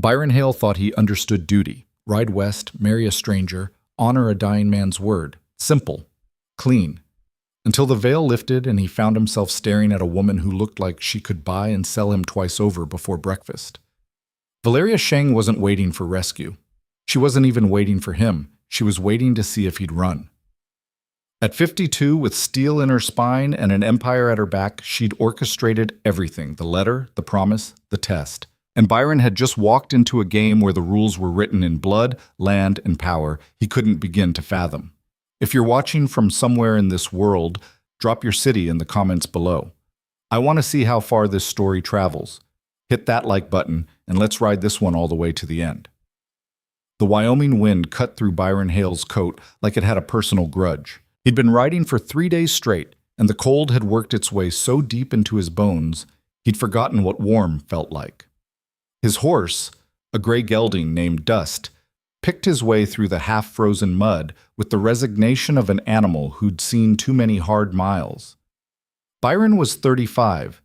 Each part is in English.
Byron Hale thought he understood duty. Ride west, marry a stranger, honor a dying man's word. Simple. Clean. Until the veil lifted and he found himself staring at a woman who looked like she could buy and sell him twice over before breakfast. Valeria Sheng wasn't waiting for rescue. She wasn't even waiting for him. She was waiting to see if he'd run. At 52, with steel in her spine and an empire at her back, she'd orchestrated everything: the letter, the promise, the test. And Byron had just walked into a game where the rules were written in blood, land, and power he couldn't begin to fathom. If you're watching from somewhere in this world, drop your city in the comments below. I want to see how far this story travels. Hit that like button, and let's ride this one all the way to the end. The Wyoming wind cut through Byron Hale's coat like it had a personal grudge. He'd been riding for 3 days straight, and the cold had worked its way so deep into his bones, he'd forgotten what warm felt like. His horse, a gray gelding named Dust, picked his way through the half-frozen mud with the resignation of an animal who'd seen too many hard miles. Byron was 35,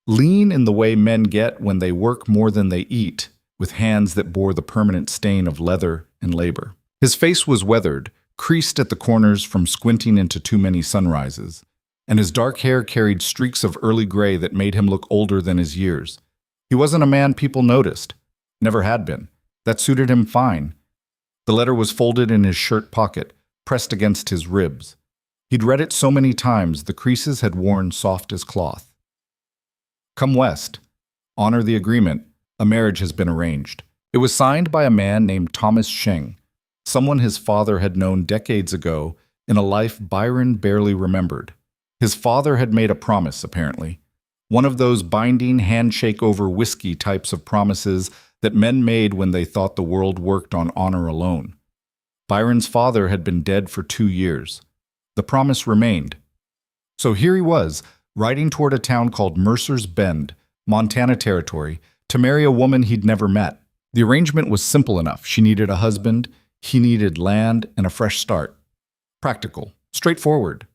lean in the way men get when they work more than they eat, with hands that bore the permanent stain of leather and labor. His face was weathered, creased at the corners from squinting into too many sunrises, and his dark hair carried streaks of early gray that made him look older than his years. He wasn't a man people noticed. Never had been. That suited him fine. The letter was folded in his shirt pocket, pressed against his ribs. He'd read it so many times, the creases had worn soft as cloth. Come west. Honor the agreement. A marriage has been arranged. It was signed by a man named Thomas Sheng, someone his father had known decades ago in a life Byron barely remembered. His father had made a promise, apparently. One of those binding handshake over whiskey types of promises that men made when they thought the world worked on honor alone. Byron's father had been dead for 2 years. The promise remained. So here he was, riding toward a town called Mercer's Bend, Montana Territory, to marry a woman he'd never met. The arrangement was simple enough. She needed a husband, he needed land, and a fresh start. Practical, straightforward.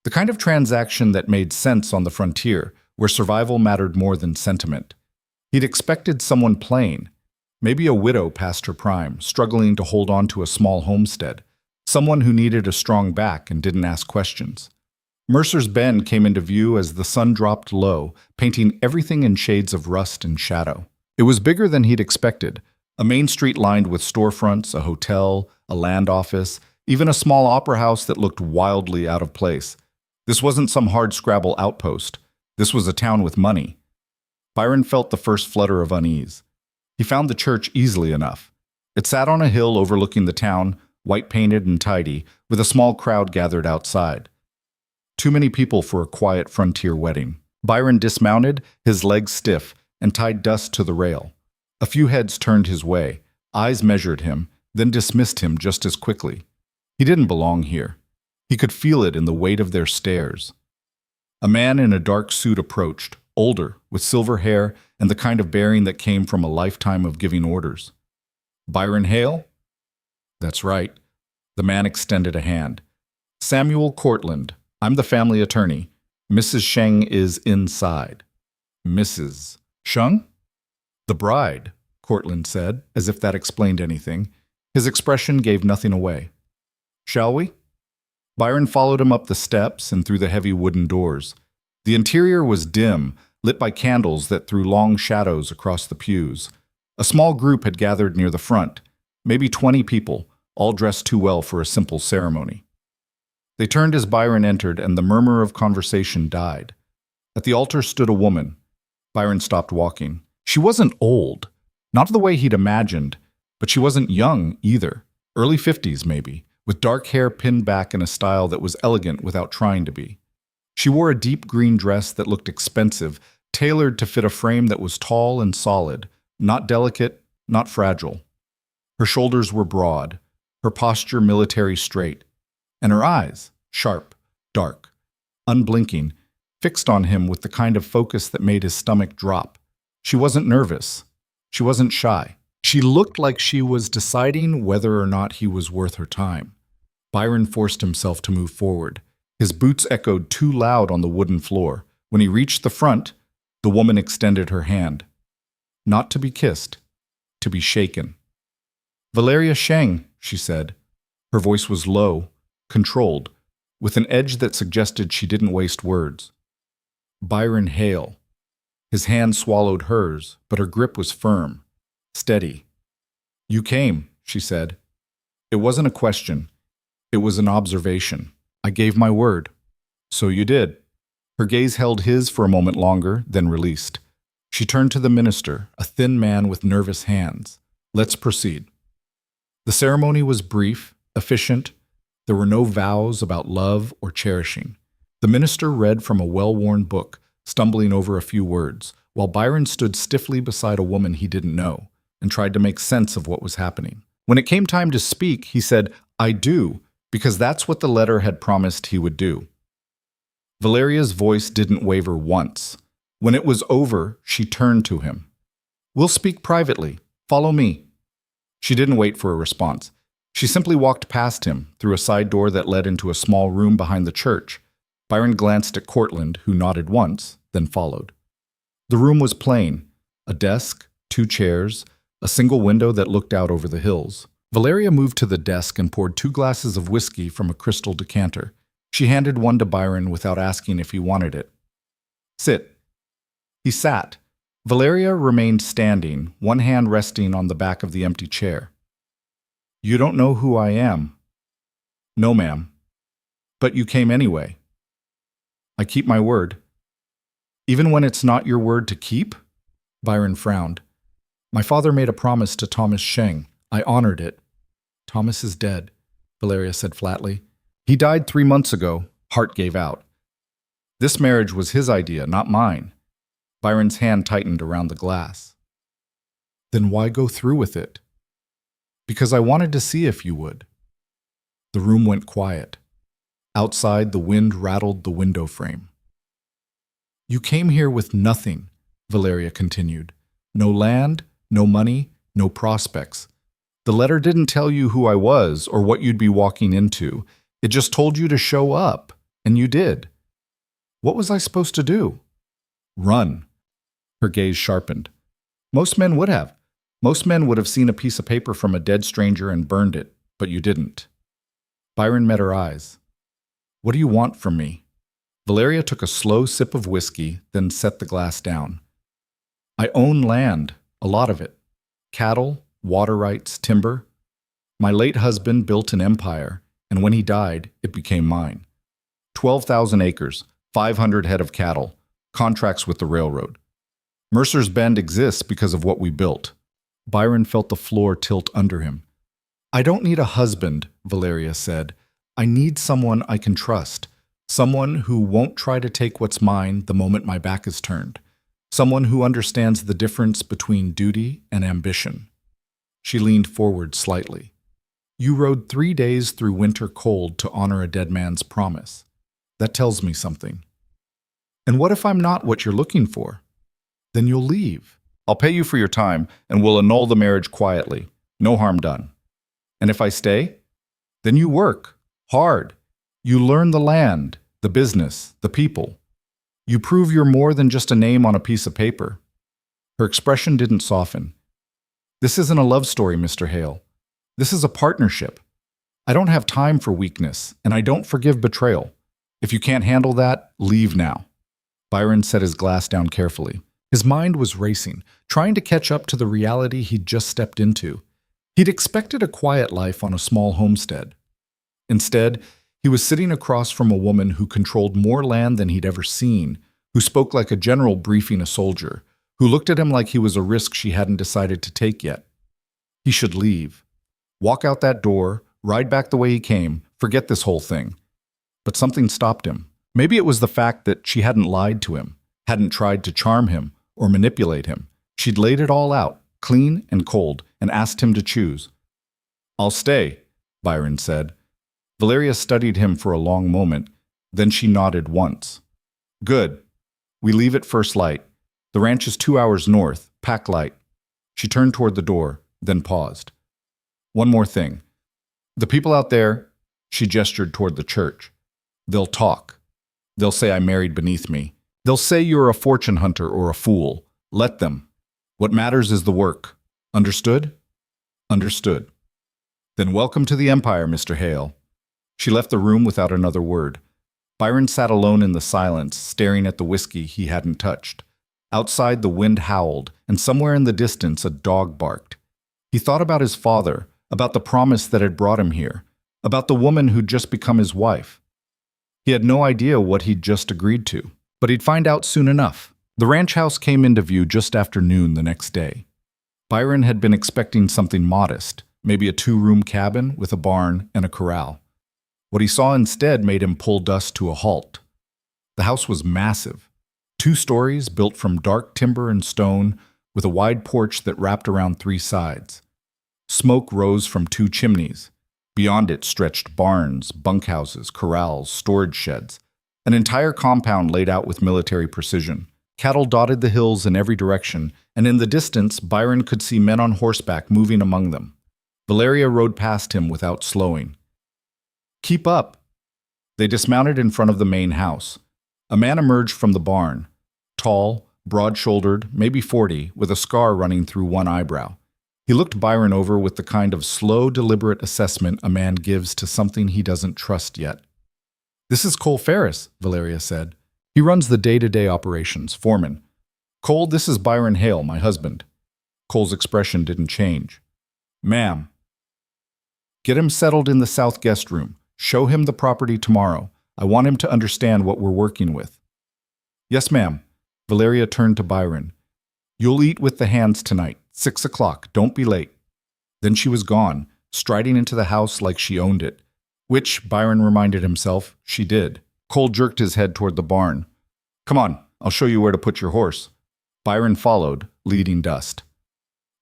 The kind of transaction that made sense on the frontier, where survival mattered more than sentiment. He'd expected someone plain, maybe a widow past her prime, struggling to hold on to a small homestead, someone who needed a strong back and didn't ask questions. Mercer's Bend came into view as the sun dropped low, painting everything in shades of rust and shadow. It was bigger than he'd expected, a main street lined with storefronts, a hotel, a land office, even a small opera house that looked wildly out of place. This wasn't some hardscrabble outpost. This was a town with money. Byron felt the first flutter of unease. He found the church easily enough. It sat on a hill overlooking the town, white-painted and tidy, with a small crowd gathered outside. Too many people for a quiet frontier wedding. Byron dismounted, his legs stiff, and tied Dust to the rail. A few heads turned his way. Eyes measured him, then dismissed him just as quickly. He didn't belong here. He could feel it in the weight of their stares. A man in a dark suit approached, older, with silver hair and the kind of bearing that came from a lifetime of giving orders. Byron Hale? That's right. The man extended a hand. Samuel Cortland. I'm the family attorney. Mrs. Sheng is inside. Mrs. Sheng? The bride, Cortland said, as if that explained anything. His expression gave nothing away. Shall we? Byron followed him up the steps and through the heavy wooden doors. The interior was dim, lit by candles that threw long shadows across the pews. A small group had gathered near the front, maybe 20 people, all dressed too well for a simple ceremony. They turned as Byron entered, and the murmur of conversation died. At the altar stood a woman. Byron stopped walking. She wasn't old, not the way he'd imagined, but she wasn't young either, early 50s maybe, with dark hair pinned back in a style that was elegant without trying to be. She wore a deep green dress that looked expensive, tailored to fit a frame that was tall and solid, not delicate, not fragile. Her shoulders were broad, her posture military straight, and her eyes, sharp, dark, unblinking, fixed on him with the kind of focus that made his stomach drop. She wasn't nervous. She wasn't shy. She looked like she was deciding whether or not he was worth her time. Byron forced himself to move forward. His boots echoed too loud on the wooden floor. When he reached the front, the woman extended her hand. Not to be kissed, to be shaken. "Valeria Sheng," she said. Her voice was low, controlled, with an edge that suggested she didn't waste words. "Byron Hale." His hand swallowed hers, but her grip was firm, steady. "You came," she said. It wasn't a question. It was an observation. "I gave my word." "So you did." Her gaze held his for a moment longer, then released. She turned to the minister, a thin man with nervous hands. "Let's proceed." The ceremony was brief, efficient. There were no vows about love or cherishing. The minister read from a well-worn book, stumbling over a few words, while Byron stood stiffly beside a woman he didn't know and tried to make sense of what was happening. When it came time to speak, he said, "I do," because that's what the letter had promised he would do. Valeria's voice didn't waver once. When it was over, she turned to him. "We'll speak privately. Follow me." She didn't wait for a response. She simply walked past him, through a side door that led into a small room behind the church. Byron glanced at Cortland, who nodded once, then followed. The room was plain: a desk, 2 chairs, a single window that looked out over the hills. Valeria moved to the desk and poured 2 glasses of whiskey from a crystal decanter. She handed one to Byron without asking if he wanted it. "Sit." He sat. Valeria remained standing, one hand resting on the back of the empty chair. "You don't know who I am." "No, ma'am." "But you came anyway." "I keep my word." "Even when it's not your word to keep?" Byron frowned. "My father made a promise to Thomas Sheng. I honored it." "Thomas is dead," Valeria said flatly. "He died 3 months ago." Heart gave out. "This marriage was his idea, not mine." Byron's hand tightened around the glass. "Then why go through with it?" "Because I wanted to see if you would." The room went quiet. Outside, the wind rattled the window frame. "You came here with nothing," Valeria continued. "No land, no money, no prospects. The letter didn't tell you who I was or what you'd be walking into. It just told you to show up, and you did. What was I supposed to do?" "Run." Her gaze sharpened. "Most men would have. Most men would have seen a piece of paper from a dead stranger and burned it, but you didn't." Byron met her eyes. "What do you want from me?" Valeria took a slow sip of whiskey, then set the glass down. "I own land, a lot of it. Cattle, water rights, timber. My late husband built an empire, and when he died, it became mine. 12,000 acres, 500 head of cattle, contracts with the railroad. Mercer's Bend exists because of what we built." Byron felt the floor tilt under him. "I don't need a husband," Valeria said. "I need someone I can trust. Someone who won't try to take what's mine the moment my back is turned. Someone who understands the difference between duty and ambition." She leaned forward slightly. "You rode 3 days through winter cold to honor a dead man's promise. That tells me something. And what if I'm not what you're looking for? Then you'll leave. I'll pay you for your time, and we'll annul the marriage quietly. No harm done. And if I stay? Then you work. Hard. You learn the land, the business, the people. You prove you're more than just a name on a piece of paper." Her expression didn't soften. "This isn't a love story, Mr. Hale. This is a partnership. I don't have time for weakness, and I don't forgive betrayal. If you can't handle that, leave now." Byron set his glass down carefully. His mind was racing, trying to catch up to the reality he'd just stepped into. He'd expected a quiet life on a small homestead. Instead, he was sitting across from a woman who controlled more land than he'd ever seen, who spoke like a general briefing a soldier, who looked at him like he was a risk she hadn't decided to take yet. He should leave. Walk out that door, ride back the way he came, forget this whole thing. But something stopped him. Maybe it was the fact that she hadn't lied to him, hadn't tried to charm him or manipulate him. She'd laid it all out, clean and cold, and asked him to choose. "I'll stay," Byron said. Valeria studied him for a long moment, then she nodded once. "Good. We leave at first light. The ranch is 2 hours north, pack light." She turned toward the door, then paused. "One more thing. The people out there," she gestured toward the church, "they'll talk. They'll say I married beneath me. They'll say you're a fortune hunter or a fool. Let them. What matters is the work. Understood? Understood. Then welcome to the Empire, Mr. Hale. She left the room without another word. Byron sat alone in the silence, staring at the whiskey he hadn't touched. Outside, the wind howled, and somewhere in the distance a dog barked. He thought about his father, about the promise that had brought him here, about the woman who'd just become his wife. He had no idea what he'd just agreed to, but he'd find out soon enough. The ranch house came into view just after noon the next day. Byron had been expecting something modest, maybe a two-room cabin with a barn and a corral. What he saw instead made him pull dust to a halt. The house was massive. 2 stories built from dark timber and stone, with a wide porch that wrapped around 3 sides. Smoke rose from 2 chimneys. Beyond it stretched barns, bunkhouses, corrals, storage sheds, an entire compound laid out with military precision. Cattle dotted the hills in every direction, and in the distance Byron could see men on horseback moving among them. Valeria rode past him without slowing. "Keep up!" They dismounted in front of the main house. A man emerged from the barn, tall, broad-shouldered, maybe 40, with a scar running through one eyebrow. He looked Byron over with the kind of slow, deliberate assessment a man gives to something he doesn't trust yet. "This is Cole Ferris," Valeria said. "He runs the day-to-day operations, foreman. Cole, this is Byron Hale, my husband." Cole's expression didn't change. "Ma'am." "Get him settled in the south guest room. Show him the property tomorrow. I want him to understand what we're working with." "Yes, ma'am." Valeria turned to Byron. "You'll eat with the hands tonight, 6 o'clock. Don't be late." Then she was gone, striding into the house like she owned it, which, Byron reminded himself, she did. Cole jerked his head toward the barn. "Come on, I'll show you where to put your horse." Byron followed, leading dust.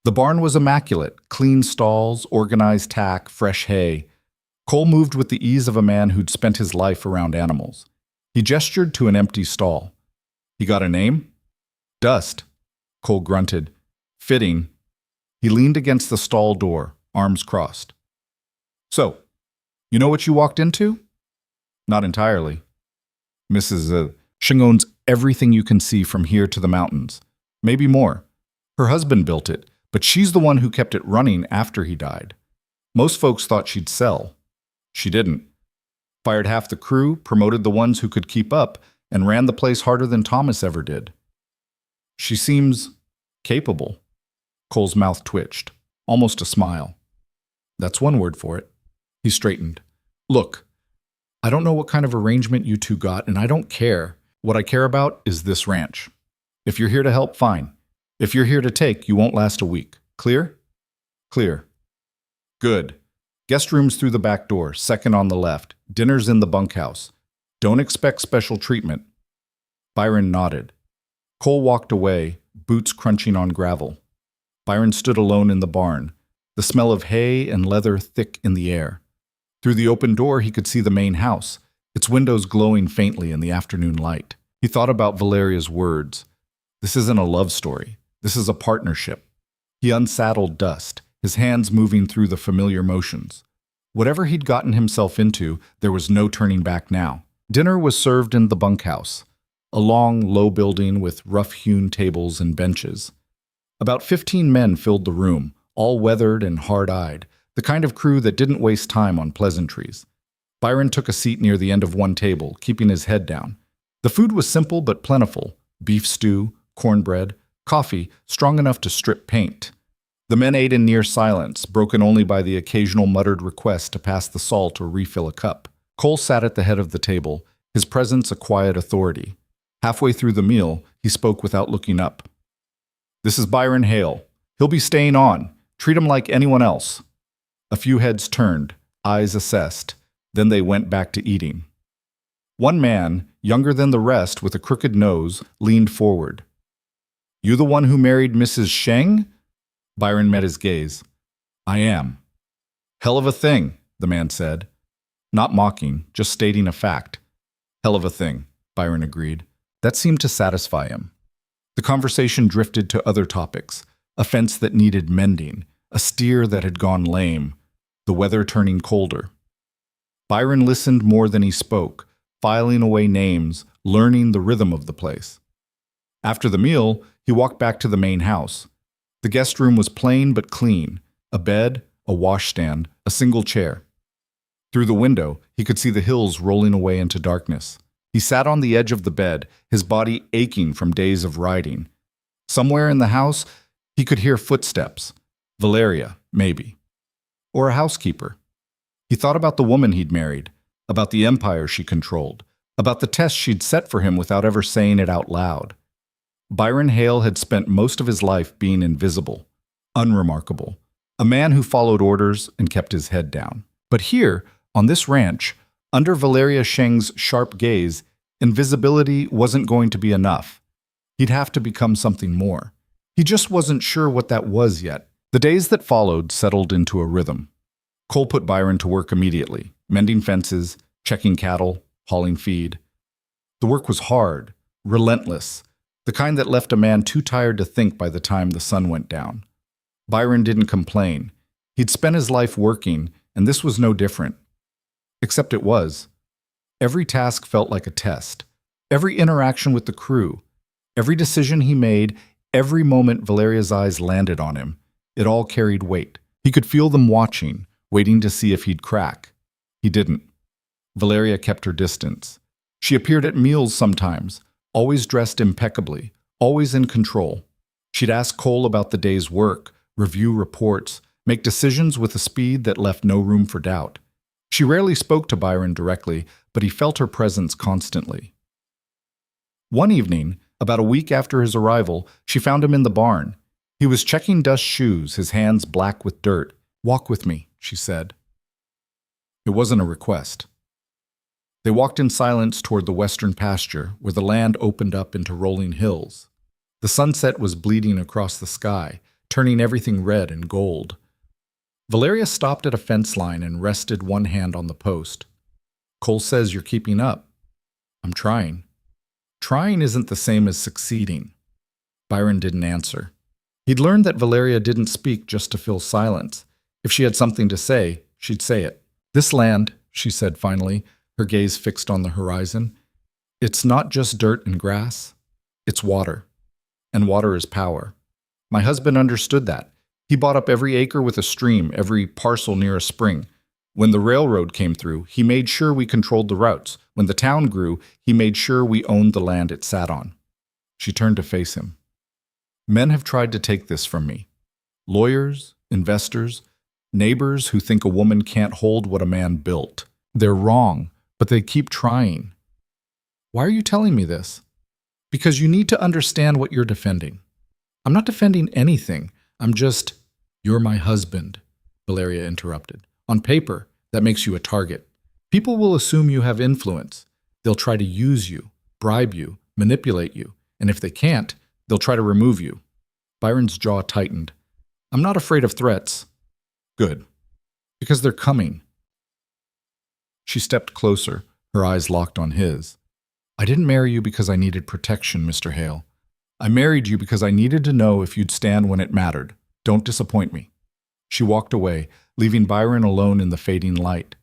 The barn was immaculate, clean stalls, organized tack, fresh hay. Cole moved with the ease of a man who'd spent his life around animals. He gestured to an empty stall. "You got a name?" "Dust," Cole grunted. "Fitting." He leaned against the stall door, arms crossed. "So, you know what you walked into?" "Not entirely." Mrs. Shing owns everything you can see from here to the mountains. Maybe more. Her husband built it, but she's the one who kept it running after he died. Most folks thought she'd sell. She didn't. Fired half the crew, promoted the ones who could keep up, and ran the place harder than Thomas ever did. She seems capable. Cole's mouth twitched, almost a smile. That's one word for it. He straightened. "Look, I don't know what kind of arrangement you two got, and I don't care. What I care about is this ranch. If you're here to help, fine. If you're here to take, you won't last a week. Clear?" "Clear." "Good. Guest rooms through the back door, second on the left. Dinner's in the bunkhouse. Don't expect special treatment." Byron nodded. Cole walked away, boots crunching on gravel. Byron stood alone in the barn, the smell of hay and leather thick in the air. Through the open door he could see the main house, its windows glowing faintly in the afternoon light. He thought about Valeria's words. This isn't a love story. This is a partnership. He unsaddled Dust, his hands moving through the familiar motions. Whatever he'd gotten himself into, there was no turning back now. Dinner was served in the bunkhouse, a long, low building with rough-hewn tables and benches. About 15 men filled the room, all weathered and hard-eyed, the kind of crew that didn't waste time on pleasantries. Byron took a seat near the end of one table, keeping his head down. The food was simple but plentiful: beef stew, cornbread, coffee strong enough to strip paint. The men ate in near silence, broken only by the occasional muttered request to pass the salt or refill a cup. Cole sat at the head of the table, his presence a quiet authority. Halfway through the meal, he spoke without looking up. "This is Byron Hale. He'll be staying on. Treat him like anyone else." A few heads turned, eyes assessed. Then they went back to eating. One man, younger than the rest with a crooked nose, leaned forward. "You the one who married Mrs. Sheng?" Byron met his gaze. "I am." "Hell of a thing," the man said. Not mocking, just stating a fact. "Hell of a thing," Byron agreed. That seemed to satisfy him. The conversation drifted to other topics: a fence that needed mending, a steer that had gone lame, the weather turning colder. Byron listened more than he spoke, filing away names, learning the rhythm of the place. After the meal, he walked back to the main house. The guest room was plain but clean, a bed, a washstand, a single chair. Through the window, he could see the hills rolling away into darkness. He sat on the edge of the bed, his body aching from days of riding. Somewhere in the house, he could hear footsteps. Valeria, maybe. Or a housekeeper. He thought about the woman he'd married, about the empire she controlled, about the test she'd set for him without ever saying it out loud. Byron Hale had spent most of his life being invisible, unremarkable, a man who followed orders and kept his head down. But here, on this ranch, under Valeria Sheng's sharp gaze, invisibility wasn't going to be enough. He'd have to become something more. He just wasn't sure what that was yet. The days that followed settled into a rhythm. Cole put Byron to work immediately, mending fences, checking cattle, hauling feed. The work was hard, relentless, the kind that left a man too tired to think by the time the sun went down. Byron didn't complain. He'd spent his life working, and this was no different. Except it was. Every task felt like a test. Every interaction with the crew, every decision he made, every moment Valeria's eyes landed on him, it all carried weight. He could feel them watching, waiting to see if he'd crack. He didn't. Valeria kept her distance. She appeared at meals sometimes, always dressed impeccably, always in control. She'd ask Cole about the day's work, review reports, make decisions with a speed that left no room for doubt. She rarely spoke to Byron directly, but he felt her presence constantly. One evening, about a week after his arrival, she found him in the barn. He was checking Dust's shoes, his hands black with dirt. "Walk with me," she said. It wasn't a request. They walked in silence toward the western pasture, where the land opened up into rolling hills. The sunset was bleeding across the sky, turning everything red and gold. Valeria stopped at a fence line and rested one hand on the post. "Cole says you're keeping up." "I'm trying." Trying isn't the same as succeeding. Byron didn't answer. He'd learned that Valeria didn't speak just to fill silence. If she had something to say, she'd say it. "This land," she said finally, her gaze fixed on the horizon, "it's not just dirt and grass. It's water. And water is power. My husband understood that. He bought up every acre with a stream, every parcel near a spring. When the railroad came through, he made sure we controlled the routes. When the town grew, he made sure we owned the land it sat on." She turned to face him. "Men have tried to take this from me. Lawyers, investors, neighbors who think a woman can't hold what a man built. They're wrong, but they keep trying." "Why are you telling me this?" "Because you need to understand what you're defending." "I'm not defending anything. I'm just—" "You're my husband," Valeria interrupted. "On paper, that makes you a target. People will assume you have influence. They'll try to use you, bribe you, manipulate you, and if they can't, they'll try to remove you." Byron's jaw tightened. "I'm not afraid of threats." "Good. Because they're coming." She stepped closer, her eyes locked on his. "I didn't marry you because I needed protection, Mr. Hale. I married you because I needed to know if you'd stand when it mattered. Don't disappoint me." She walked away, leaving Byron alone in the fading light.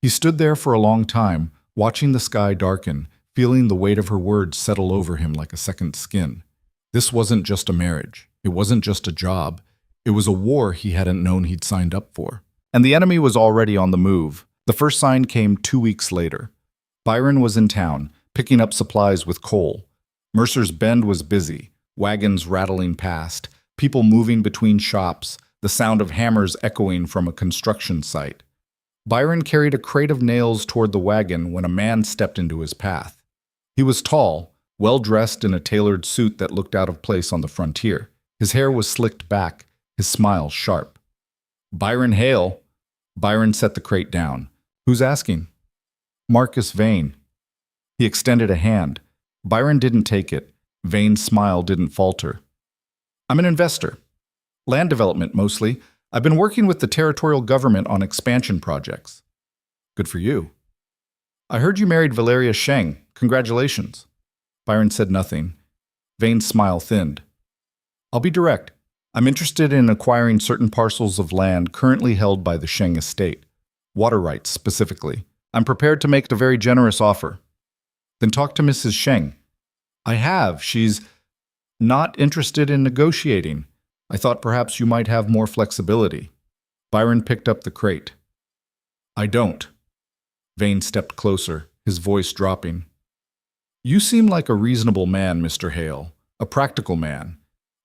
He stood there for a long time, watching the sky darken, feeling the weight of her words settle over him like a second skin. This wasn't just a marriage. It wasn't just a job. It was a war he hadn't known he'd signed up for. And the enemy was already on the move. The first sign came 2 weeks later. Byron was in town, picking up supplies with Cole. Mercer's Bend was busy, wagons rattling past, people moving between shops, the sound of hammers echoing from a construction site. Byron carried a crate of nails toward the wagon when a man stepped into his path. He was tall, well-dressed in a tailored suit that looked out of place on the frontier. His hair was slicked back, his smile sharp. "Byron Hale." Byron set the crate down. "Who's asking?" "Marcus Vane." He extended a hand. Byron didn't take it. Vane's smile didn't falter. "I'm an investor. Land development, mostly. I've been working with the territorial government on expansion projects." "Good for you." "I heard you married Valeria Sheng. Congratulations." Byron said nothing. Vane's smile thinned. "I'll be direct. I'm interested in acquiring certain parcels of land currently held by the Sheng estate. Water rights, specifically. I'm prepared to make a very generous offer." "Then talk to Mrs. Sheng." "I have. She's not interested in negotiating. I thought perhaps you might have more flexibility. Byron picked up the crate. I don't. Vane stepped closer, his voice dropping. You seem like a reasonable man, Mr. Hale, a practical man.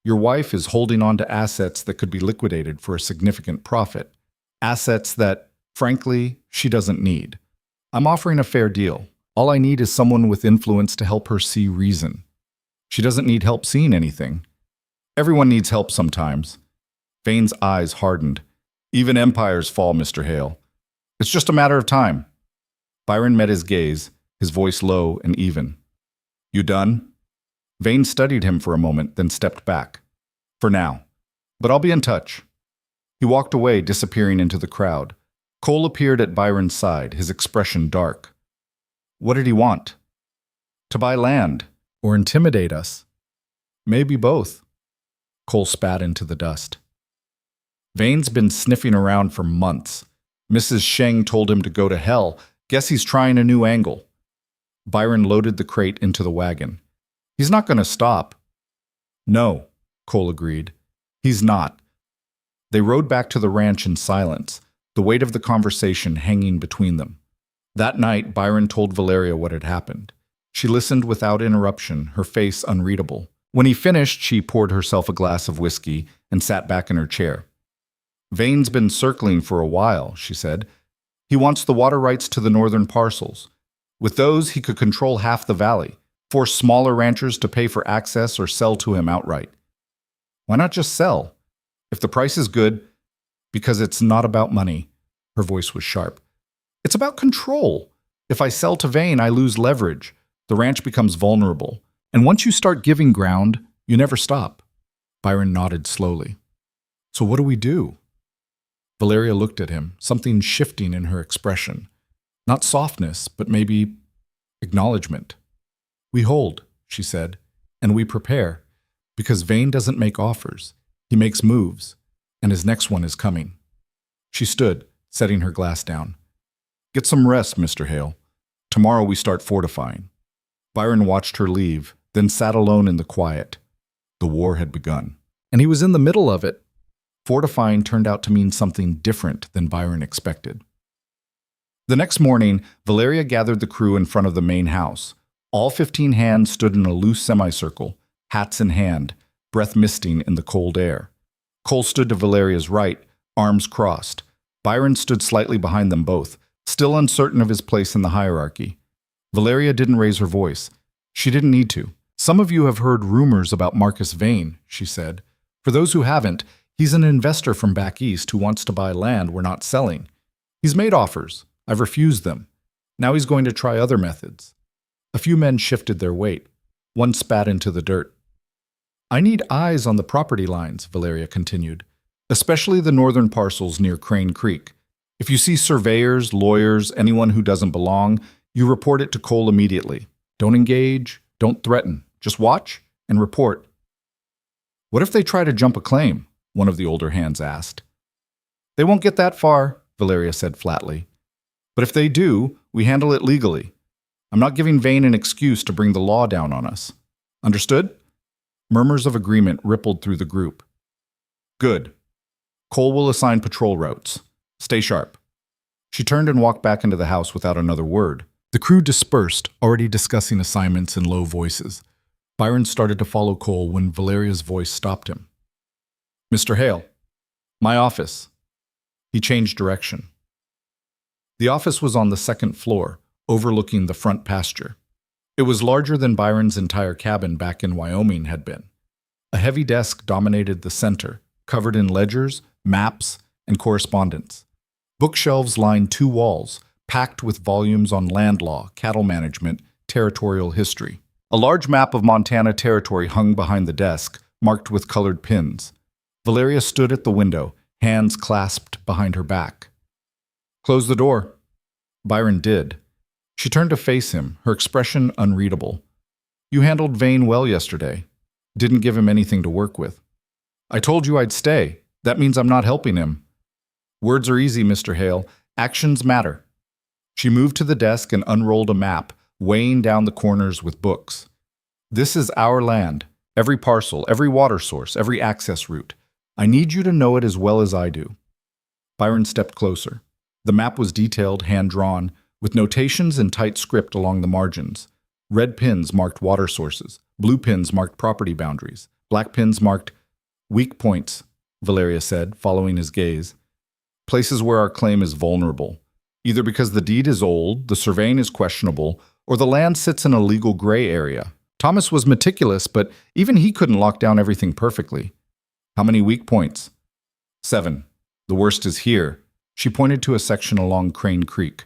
Your wife is holding on to assets that could be liquidated for a significant profit. Assets that, frankly, she doesn't need. I'm offering a fair deal. All I need is someone with influence to help her see reason. She doesn't need help seeing anything. Everyone needs help sometimes. Vane's eyes hardened. Even empires fall, Mr. Hale. It's just a matter of time. Byron met his gaze, his voice low and even. You done? Vane studied him for a moment, then stepped back. For now. But I'll be in touch. He walked away, disappearing into the crowd. Cole appeared at Byron's side, his expression dark. What did he want? To buy land. Or intimidate us. Maybe both. Cole spat into the dust. Vane's been sniffing around for months. Mrs. Sheng told him to go to hell. Guess he's trying a new angle. Byron loaded the crate into the wagon. He's not going to stop. No, Cole agreed. He's not. They rode back to the ranch in silence, the weight of the conversation hanging between them. That night, Byron told Valeria what had happened. She listened without interruption, her face unreadable. When he finished, she poured herself a glass of whiskey and sat back in her chair. Vane's been circling for a while, she said. He wants the water rights to the northern parcels. With those, he could control half the valley, force smaller ranchers to pay for access or sell to him outright. Why not just sell? If the price is good, because it's not about money. Her voice was sharp. It's about control. If I sell to Vane, I lose leverage. The ranch becomes vulnerable. And once you start giving ground, you never stop. Byron nodded slowly. So what do we do? Valeria looked at him, something shifting in her expression. Not softness, but maybe acknowledgement. We hold, she said, and we prepare, because Vane doesn't make offers. He makes moves, and his next one is coming. She stood, setting her glass down. Get some rest, Mr. Hale. Tomorrow we start fortifying. Byron watched her leave, then sat alone in the quiet. The war had begun, and he was in the middle of it. Fortifying turned out to mean something different than Byron expected. The next morning, Valeria gathered the crew in front of the main house. All 15 hands stood in a loose semicircle, hats in hand, breath misting in the cold air. Cole stood to Valeria's right, arms crossed. Byron stood slightly behind them both, still uncertain of his place in the hierarchy. Valeria didn't raise her voice. She didn't need to. Some of you have heard rumors about Marcus Vane, she said. For those who haven't, he's an investor from back east who wants to buy land we're not selling. He's made offers. I've refused them. Now he's going to try other methods. A few men shifted their weight. One spat into the dirt. I need eyes on the property lines, Valeria continued, especially the northern parcels near Crane Creek. If you see surveyors, lawyers, anyone who doesn't belong, you report it to Cole immediately. Don't engage, don't threaten. Just watch and report. What if they try to jump a claim? One of the older hands asked. They won't get that far, Valeria said flatly. But if they do, we handle it legally. I'm not giving Vane an excuse to bring the law down on us. Understood? Murmurs of agreement rippled through the group. Good. Cole will assign patrol routes. Stay sharp. She turned and walked back into the house without another word. The crew dispersed, already discussing assignments in low voices. Byron started to follow Cole when Valeria's voice stopped him. Mr. Hale, my office. He changed direction. The office was on the second floor, overlooking the front pasture. It was larger than Byron's entire cabin back in Wyoming had been. A heavy desk dominated the center, covered in ledgers, maps, and correspondence. Bookshelves lined two walls, packed with volumes on land law, cattle management, territorial history. A large map of Montana territory hung behind the desk, marked with colored pins. Valeria stood at the window, hands clasped behind her back. Close the door. Byron did. She turned to face him, her expression unreadable. You handled Vane well yesterday. Didn't give him anything to work with. I told you I'd stay. That means I'm not helping him. Words are easy, Mr. Hale. Actions matter. She moved to the desk and unrolled a map, weighing down the corners with books. This is our land. Every parcel, every water source, every access route. I need you to know it as well as I do." Byron stepped closer. The map was detailed, hand-drawn, with notations in tight script along the margins. Red pins marked water sources. Blue pins marked property boundaries. Black pins marked weak points, Valeria said, following his gaze. Places where our claim is vulnerable, either because the deed is old, the surveying is questionable, or the land sits in a legal gray area. Thomas was meticulous, but even he couldn't lock down everything perfectly. "How many weak points?" "7. The worst is here." She pointed to a section along Crane Creek.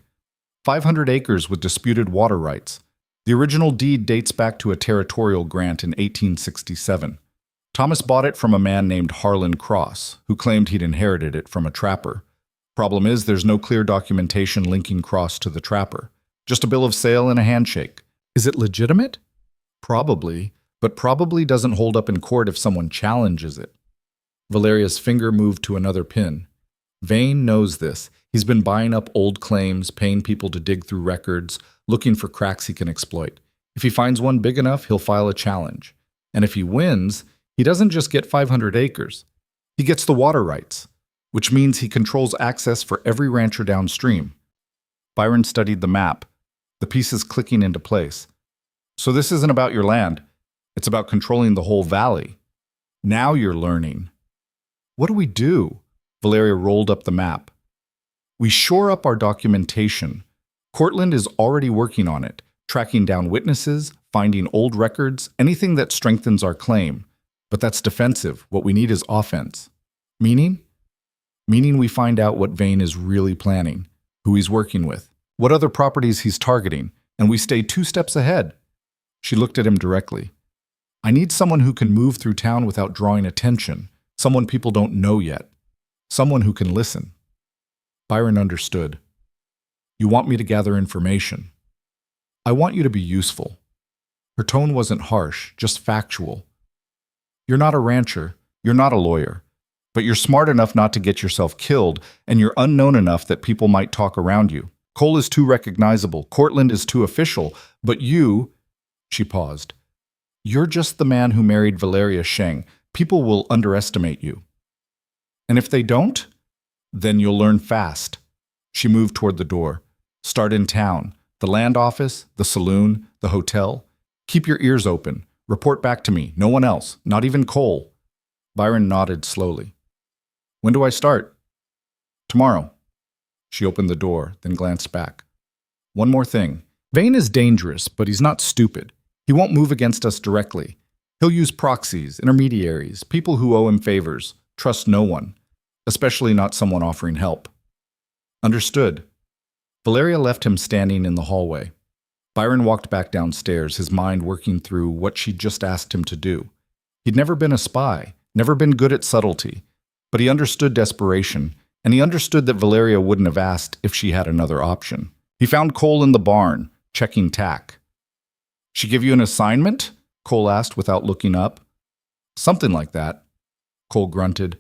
500 acres with disputed water rights. The original deed dates back to a territorial grant in 1867. Thomas bought it from a man named Harlan Cross, who claimed he'd inherited it from a trapper. Problem is, there's no clear documentation linking Cross to the trapper. Just a bill of sale and a handshake. Is it legitimate? Probably, but probably doesn't hold up in court if someone challenges it. Valeria's finger moved to another pin. Vane knows this. He's been buying up old claims, paying people to dig through records, looking for cracks he can exploit. If he finds one big enough, he'll file a challenge. And if he wins, he doesn't just get 500 acres. He gets the water rights, which means he controls access for every rancher downstream. Byron studied the map, the pieces clicking into place. So this isn't about your land. It's about controlling the whole valley. Now you're learning. What do we do? Valeria rolled up the map. We shore up our documentation. Cortland is already working on it, tracking down witnesses, finding old records, anything that strengthens our claim. But that's defensive. What we need is offense. Meaning? Meaning we find out what Vane is really planning, who he's working with, what other properties he's targeting, and we stay 2 steps ahead. She looked at him directly. I need someone who can move through town without drawing attention, someone people don't know yet, someone who can listen. Byron understood. You want me to gather information. I want you to be useful. Her tone wasn't harsh, just factual. You're not a rancher, you're not a lawyer, but you're smart enough not to get yourself killed, and you're unknown enough that people might talk around you. Cole is too recognizable, Cortland is too official, but you, she paused, you're just the man who married Valeria Sheng. People will underestimate you. And if they don't, then you'll learn fast. She moved toward the door. Start in town, the land office, the saloon, the hotel. Keep your ears open. Report back to me, no one else, not even Cole. Byron nodded slowly. When do I start? Tomorrow. She opened the door, then glanced back. One more thing. Vane is dangerous, but he's not stupid. He won't move against us directly. He'll use proxies, intermediaries, people who owe him favors. Trust no one, especially not someone offering help. Understood. Valeria left him standing in the hallway. Byron walked back downstairs, his mind working through what she'd just asked him to do. He'd never been a spy, never been good at subtlety, but he understood desperation, and he understood that Valeria wouldn't have asked if she had another option. He found Cole in the barn, checking tack. She give you an assignment? Cole asked without looking up. Something like that. Cole grunted.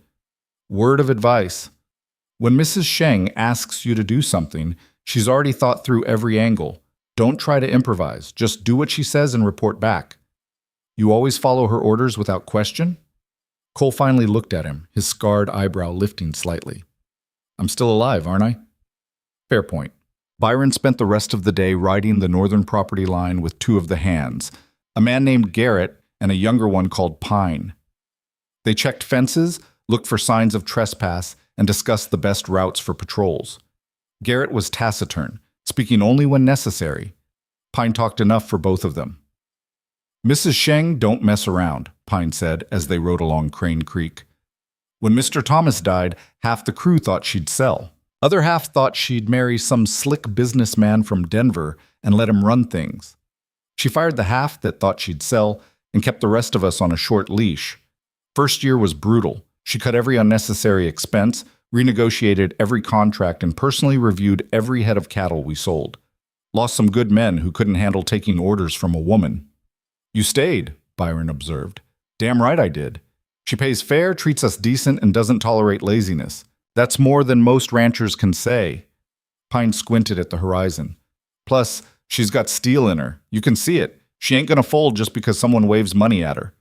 Word of advice. When Mrs. Sheng asks you to do something, she's already thought through every angle. Don't try to improvise. Just do what she says and report back. You always follow her orders without question? Cole finally looked at him, his scarred eyebrow lifting slightly. I'm still alive, aren't I? Fair point. Byron spent the rest of the day riding the northern property line with 2 of the hands, a man named Garrett and a younger one called Pine. They checked fences, looked for signs of trespass, and discussed the best routes for patrols. Garrett was taciturn, speaking only when necessary. Pine talked enough for both of them. Mrs. Sheng don't mess around, Pine said as they rode along Crane Creek. When Mr. Thomas died, half the crew thought she'd sell. Other half thought she'd marry some slick businessman from Denver and let him run things. She fired the half that thought she'd sell and kept the rest of us on a short leash. First year was brutal. She cut every unnecessary expense, renegotiated every contract, and personally reviewed every head of cattle we sold. Lost some good men who couldn't handle taking orders from a woman. You stayed, Byron observed. Damn right I did. She pays fair, treats us decent, and doesn't tolerate laziness. That's more than most ranchers can say. Pine squinted at the horizon. Plus, she's got steel in her. You can see it. She ain't gonna fold just because someone waves money at her.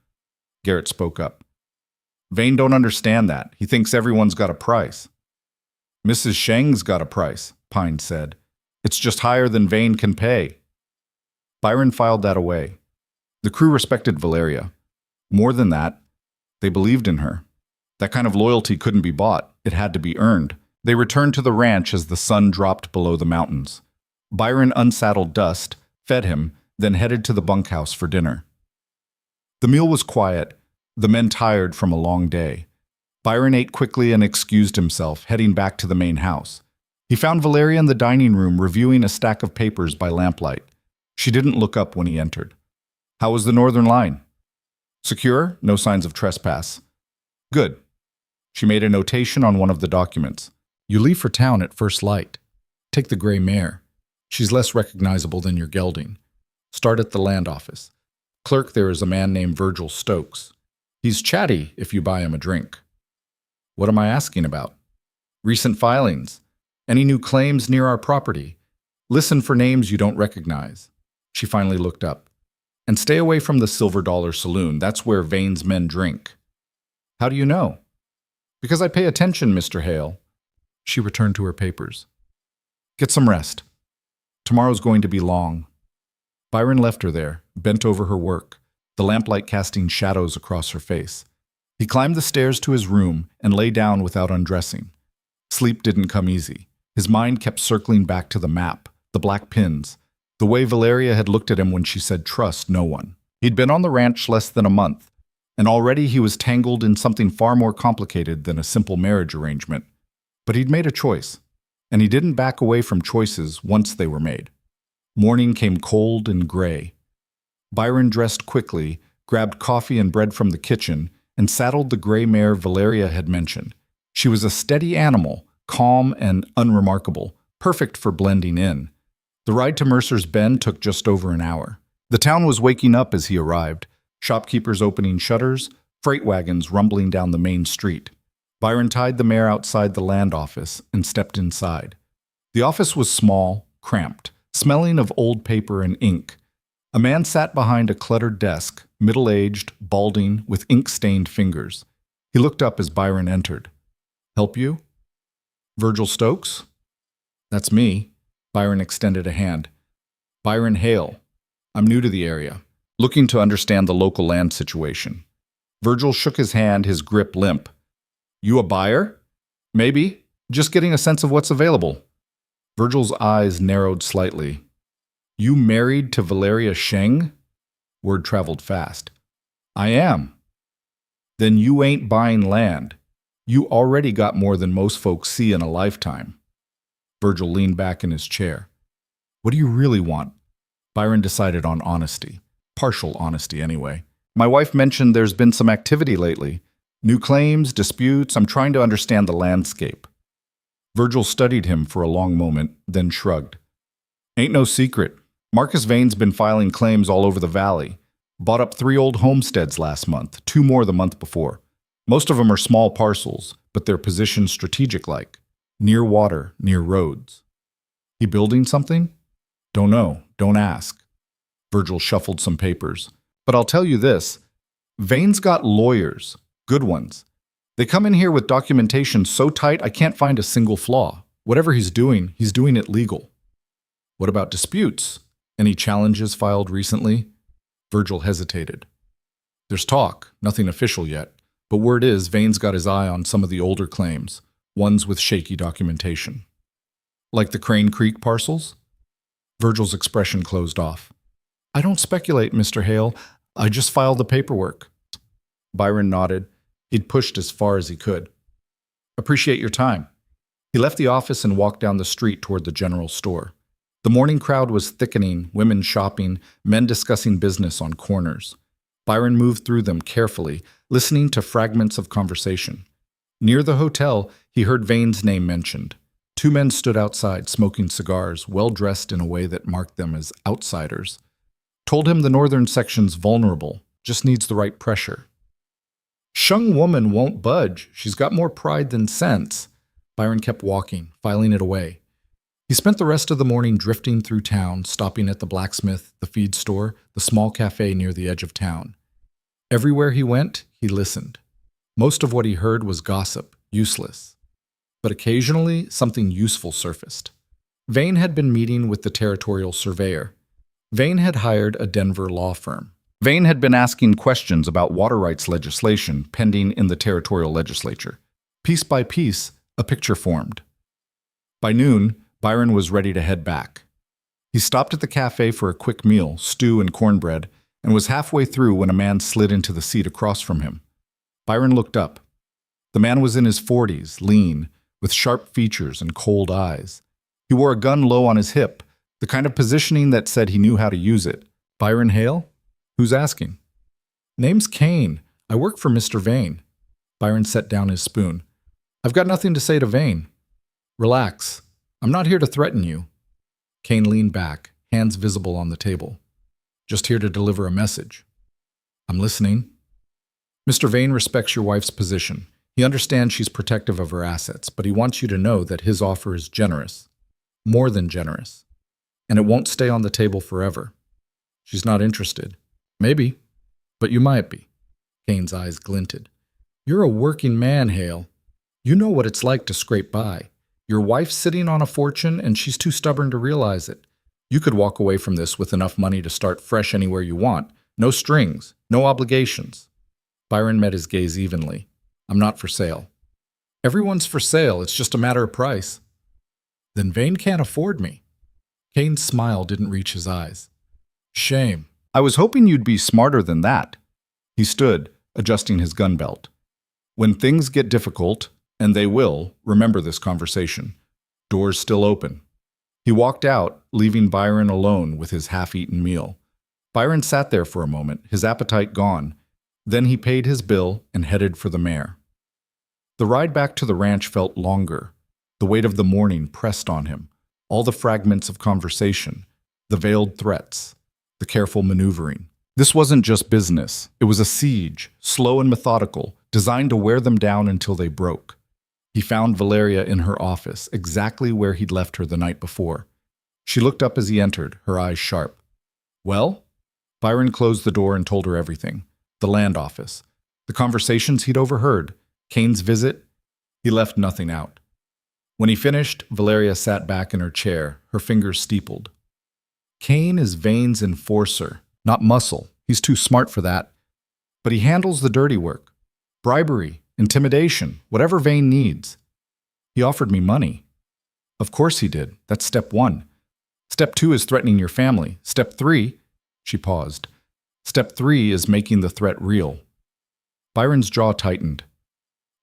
Garrett spoke up. Vane don't understand that. He thinks everyone's got a price. Mrs. Sheng's got a price, Pine said. It's just higher than Vane can pay. Byron filed that away. The crew respected Valeria. More than that, they believed in her. That kind of loyalty couldn't be bought. It had to be earned. They returned to the ranch as the sun dropped below the mountains. Byron unsaddled Dust, fed him, then headed to the bunkhouse for dinner. The meal was quiet, the men tired from a long day. Byron ate quickly and excused himself, heading back to the main house. He found Valeria in the dining room reviewing a stack of papers by lamplight. She didn't look up when he entered. How was the northern line? Secure, no signs of trespass. Good. She made a notation on one of the documents. You leave for town at first light. Take the gray mare. She's less recognizable than your gelding. Start at the land office. Clerk there is a man named Virgil Stokes. He's chatty if you buy him a drink. What am I asking about? Recent filings. Any new claims near our property? Listen for names you don't recognize. She finally looked up. And stay away from the Silver Dollar Saloon. That's where Vane's men drink. How do you know? Because I pay attention, Mr. Hale. She returned to her papers. Get some rest. Tomorrow's going to be long. Byron left her there, bent over her work, the lamplight casting shadows across her face. He climbed the stairs to his room and lay down without undressing. Sleep didn't come easy. His mind kept circling back to the map, the black pins, the way Valeria had looked at him when she said trust no one. He'd been on the ranch less than a month, and already he was tangled in something far more complicated than a simple marriage arrangement. But he'd made a choice, and he didn't back away from choices once they were made. Morning came cold and gray. Byron dressed quickly, grabbed coffee and bread from the kitchen, and saddled the gray mare Valeria had mentioned. She was a steady animal, calm and unremarkable, perfect for blending in. The ride to Mercer's Bend took just over an hour. The town was waking up as he arrived, shopkeepers opening shutters, freight wagons rumbling down the main street. Byron tied the mare outside the land office and stepped inside. The office was small, cramped, smelling of old paper and ink. A man sat behind a cluttered desk, middle-aged, balding, with ink-stained fingers. He looked up as Byron entered. Help you? Virgil Stokes? That's me. Byron extended a hand. Byron Hale. I'm new to the area, looking to understand the local land situation. Virgil shook his hand, his grip limp. You a buyer? Maybe. Just getting a sense of what's available. Virgil's eyes narrowed slightly. You married to Valeria Sheng? Word traveled fast. I am. Then you ain't buying land. You already got more than most folks see in a lifetime. Virgil leaned back in his chair. What do you really want? Byron decided on honesty. Partial honesty, anyway. My wife mentioned there's been some activity lately. New claims, disputes. I'm trying to understand the landscape. Virgil studied him for a long moment, then shrugged. Ain't no secret. Marcus Vane's been filing claims all over the valley. Bought up 3 old homesteads last month, 2 more the month before. Most of them are small parcels, but they're positioned strategic-like. Near water, near roads. He building something? Don't know. Don't ask. Virgil shuffled some papers. But I'll tell you this. Vane's got lawyers. Good ones. They come in here with documentation so tight I can't find a single flaw. Whatever he's doing it legal. What about disputes? Any challenges filed recently? Virgil hesitated. There's talk, nothing official yet, but word is Vane's got his eye on some of the older claims, ones with shaky documentation. Like the Crane Creek parcels? Virgil's expression closed off. I don't speculate, Mr. Hale. I just filed the paperwork. Byron nodded. He'd pushed as far as he could. Appreciate your time. He left the office and walked down the street toward the general store. The morning crowd was thickening, women shopping, men discussing business on corners. Byron moved through them carefully, listening to fragments of conversation. Near the hotel, he heard Vane's name mentioned. 2 men stood outside, smoking cigars, well-dressed in a way that marked them as outsiders. Told him the northern section's vulnerable, just needs the right pressure. Shung woman won't budge. She's got more pride than sense. Byron kept walking, filing it away. He spent the rest of the morning drifting through town, stopping at the blacksmith, the feed store, the small cafe near the edge of town. Everywhere he went, he listened. Most of what he heard was gossip, useless. But occasionally, something useful surfaced. Vane had been meeting with the territorial surveyor. Vane had hired a Denver law firm. Vane had been asking questions about water rights legislation pending in the territorial legislature. Piece by piece, a picture formed. By noon, Byron was ready to head back. He stopped at the cafe for a quick meal, stew and cornbread, and was halfway through when a man slid into the seat across from him. Byron looked up. The man was in his 40s, lean, with sharp features and cold eyes. He wore a gun low on his hip, the kind of positioning that said he knew how to use it. Byron Hale? Who's asking? Name's Kane. I work for Mr. Vane. Byron set down his spoon. I've got nothing to say to Vane. Relax. I'm not here to threaten you. Kane leaned back, hands visible on the table. Just here to deliver a message. I'm listening. Mr. Vane respects your wife's position. He understands she's protective of her assets, but he wants you to know that his offer is generous. More than generous. And it won't stay on the table forever. She's not interested. Maybe, but you might be. Kane's eyes glinted. You're a working man, Hale. You know what it's like to scrape by. Your wife's sitting on a fortune and she's too stubborn to realize it. You could walk away from this with enough money to start fresh anywhere you want. No strings, no obligations. Byron met his gaze evenly. I'm not for sale. Everyone's for sale, it's just a matter of price. Then Vane can't afford me. Kane's smile didn't reach his eyes. Shame. I was hoping you'd be smarter than that. He stood, adjusting his gun belt. When things get difficult, and they will, remember this conversation. Doors still open. He walked out, leaving Byron alone with his half-eaten meal. Byron sat there for a moment, his appetite gone. Then he paid his bill and headed for the mare. The ride back to the ranch felt longer. The weight of the morning pressed on him. All the fragments of conversation, the veiled threats, the careful maneuvering. This wasn't just business. It was a siege, slow and methodical, designed to wear them down until they broke. He found Valeria in her office, exactly where he'd left her the night before. She looked up as he entered, her eyes sharp. Well? Byron closed the door and told her everything. The land office. The conversations he'd overheard. Kane's visit. He left nothing out. When he finished, Valeria sat back in her chair, her fingers steepled. Kane is Vane's enforcer, not muscle. He's too smart for that. But he handles the dirty work. Bribery, intimidation, whatever Vane needs. He offered me money. Of course he did. That's step 1. Step 2 is threatening your family. Step 3, she paused. Step 3 is making the threat real. Byron's jaw tightened.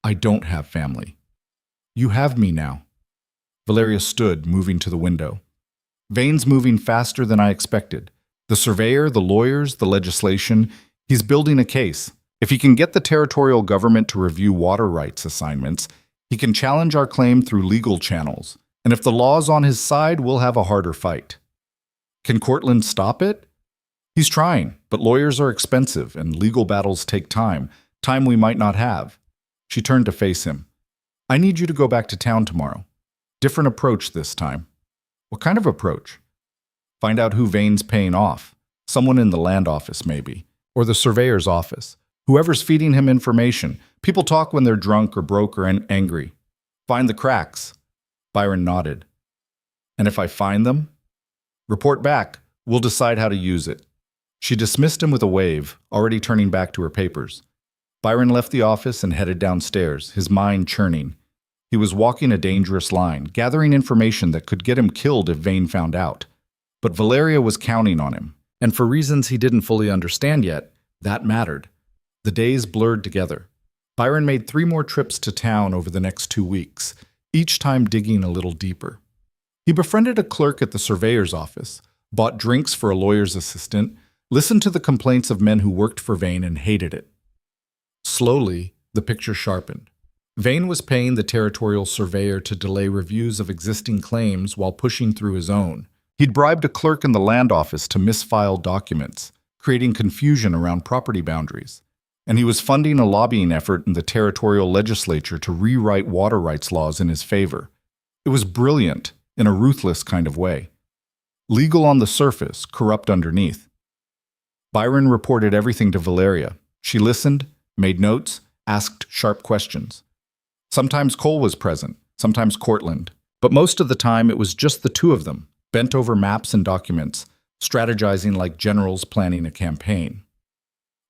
I don't have family. You have me now. Valeria stood, moving to the window. Vane's moving faster than I expected. The surveyor, the lawyers, the legislation. He's building a case. If he can get the territorial government to review water rights assignments, he can challenge our claim through legal channels. And if the law's on his side, we'll have a harder fight. Can Cortland stop it? He's trying, but lawyers are expensive and legal battles take time we might not have. She turned to face him. I need you to go back to town tomorrow. Different approach this time. What kind of approach? Find out who Vane's paying off. Someone in the land office, maybe. Or the surveyor's office. Whoever's feeding him information. People talk when they're drunk or broke or angry. Find the cracks. Byron nodded. And if I find them? Report back. We'll decide how to use it. She dismissed him with a wave, already turning back to her papers. Byron left the office and headed downstairs, his mind churning. He was walking a dangerous line, gathering information that could get him killed if Vane found out. But Valeria was counting on him, and for reasons he didn't fully understand yet, that mattered. The days blurred together. Byron made 3 more trips to town over the next 2 weeks, each time digging a little deeper. He befriended a clerk at the surveyor's office, bought drinks for a lawyer's assistant, listened to the complaints of men who worked for Vane and hated it. Slowly, the picture sharpened. Vane was paying the territorial surveyor to delay reviews of existing claims while pushing through his own. He'd bribed a clerk in the land office to misfile documents, creating confusion around property boundaries. And he was funding a lobbying effort in the territorial legislature to rewrite water rights laws in his favor. It was brilliant, in a ruthless kind of way. Legal on the surface, corrupt underneath. Byron reported everything to Valeria. She listened, made notes, asked sharp questions. Sometimes Cole was present, sometimes Cortland, but most of the time it was just the two of them, bent over maps and documents, strategizing like generals planning a campaign.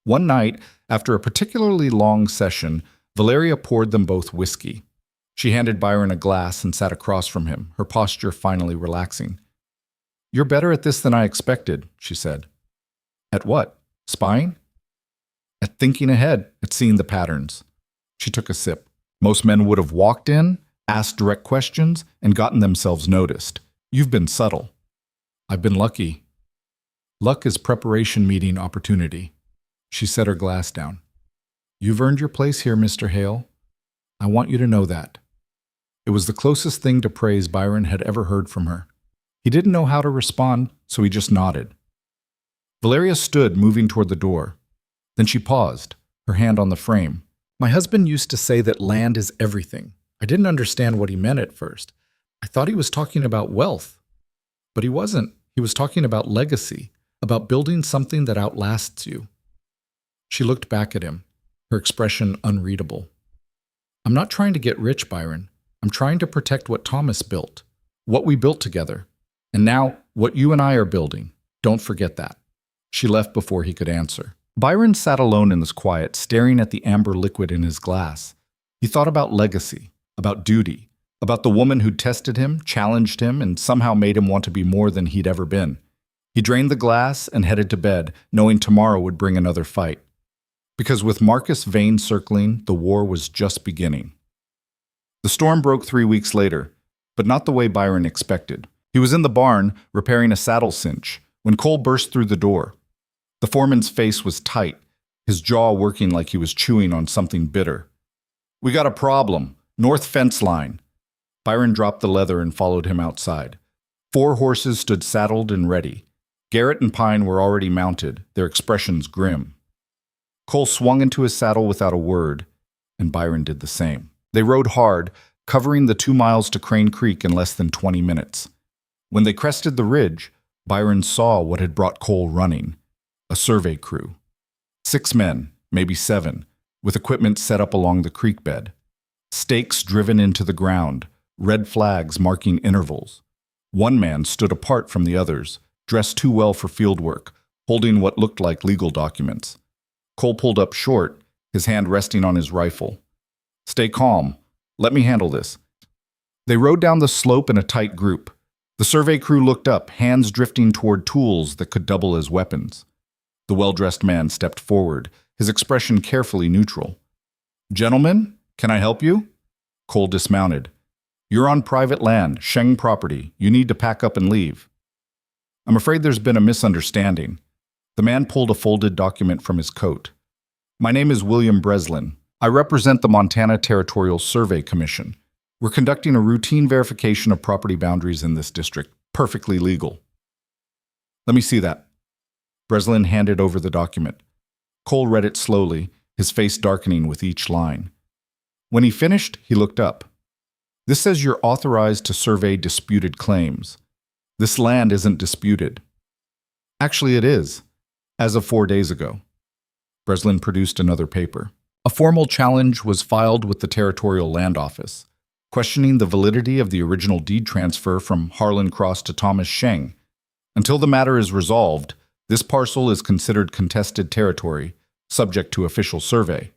One night, after a particularly long session, Valeria poured them both whiskey. She handed Byron a glass and sat across from him, her posture finally relaxing. "You're better at this than I expected," she said. "At what? Spying?" "At thinking ahead, at seeing the patterns." She took a sip. Most men would have walked in, asked direct questions, and gotten themselves noticed. You've been subtle. I've been lucky. Luck is preparation meeting opportunity. She set her glass down. You've earned your place here, Mr. Hale. I want you to know that. It was the closest thing to praise Byron had ever heard from her. He didn't know how to respond, so he just nodded. Valeria stood, moving toward the door. Then she paused, her hand on the frame. My husband used to say that land is everything. I didn't understand what he meant at first. I thought he was talking about wealth. But he wasn't. He was talking about legacy, about building something that outlasts you. She looked back at him, her expression unreadable. I'm not trying to get rich, Byron. I'm trying to protect what Thomas built, what we built together, and now what you and I are building. Don't forget that. She left before he could answer. Byron sat alone in this quiet, staring at the amber liquid in his glass. He thought about legacy, about duty, about the woman who'd tested him, challenged him, and somehow made him want to be more than he'd ever been. He drained the glass and headed to bed, knowing tomorrow would bring another fight. Because with Marcus Vane circling, the war was just beginning. The storm broke 3 weeks later, but not the way Byron expected. He was in the barn, repairing a saddle cinch, when Cole burst through the door. The foreman's face was tight, his jaw working like he was chewing on something bitter. We got a problem. North fence line. Byron dropped the leather and followed him outside. 4 horses stood saddled and ready. Garrett and Pine were already mounted, their expressions grim. Cole swung into his saddle without a word, and Byron did the same. They rode hard, covering the 2 miles to Crane Creek in less than 20 minutes. When they crested the ridge, Byron saw what had brought Cole running. A survey crew. 6 men, maybe 7, with equipment set up along the creek bed. Stakes driven into the ground, red flags marking intervals. One man stood apart from the others, dressed too well for field work, holding what looked like legal documents. Cole pulled up short, his hand resting on his rifle. Stay calm. Let me handle this. They rode down the slope in a tight group. The survey crew looked up, hands drifting toward tools that could double as weapons. The well-dressed man stepped forward, his expression carefully neutral. Gentlemen, can I help you? Cole dismounted. You're on private land, Sheng property. You need to pack up and leave. I'm afraid there's been a misunderstanding. The man pulled a folded document from his coat. My name is William Breslin. I represent the Montana Territorial Survey Commission. We're conducting a routine verification of property boundaries in this district. Perfectly legal. Let me see that. Breslin handed over the document. Cole read it slowly, his face darkening with each line. When he finished, he looked up. This says you're authorized to survey disputed claims. This land isn't disputed. Actually, it is, as of 4 days ago. Breslin produced another paper. A formal challenge was filed with the Territorial Land Office, questioning the validity of the original deed transfer from Harlan Cross to Thomas Sheng. Until the matter is resolved, this parcel is considered contested territory, subject to official survey.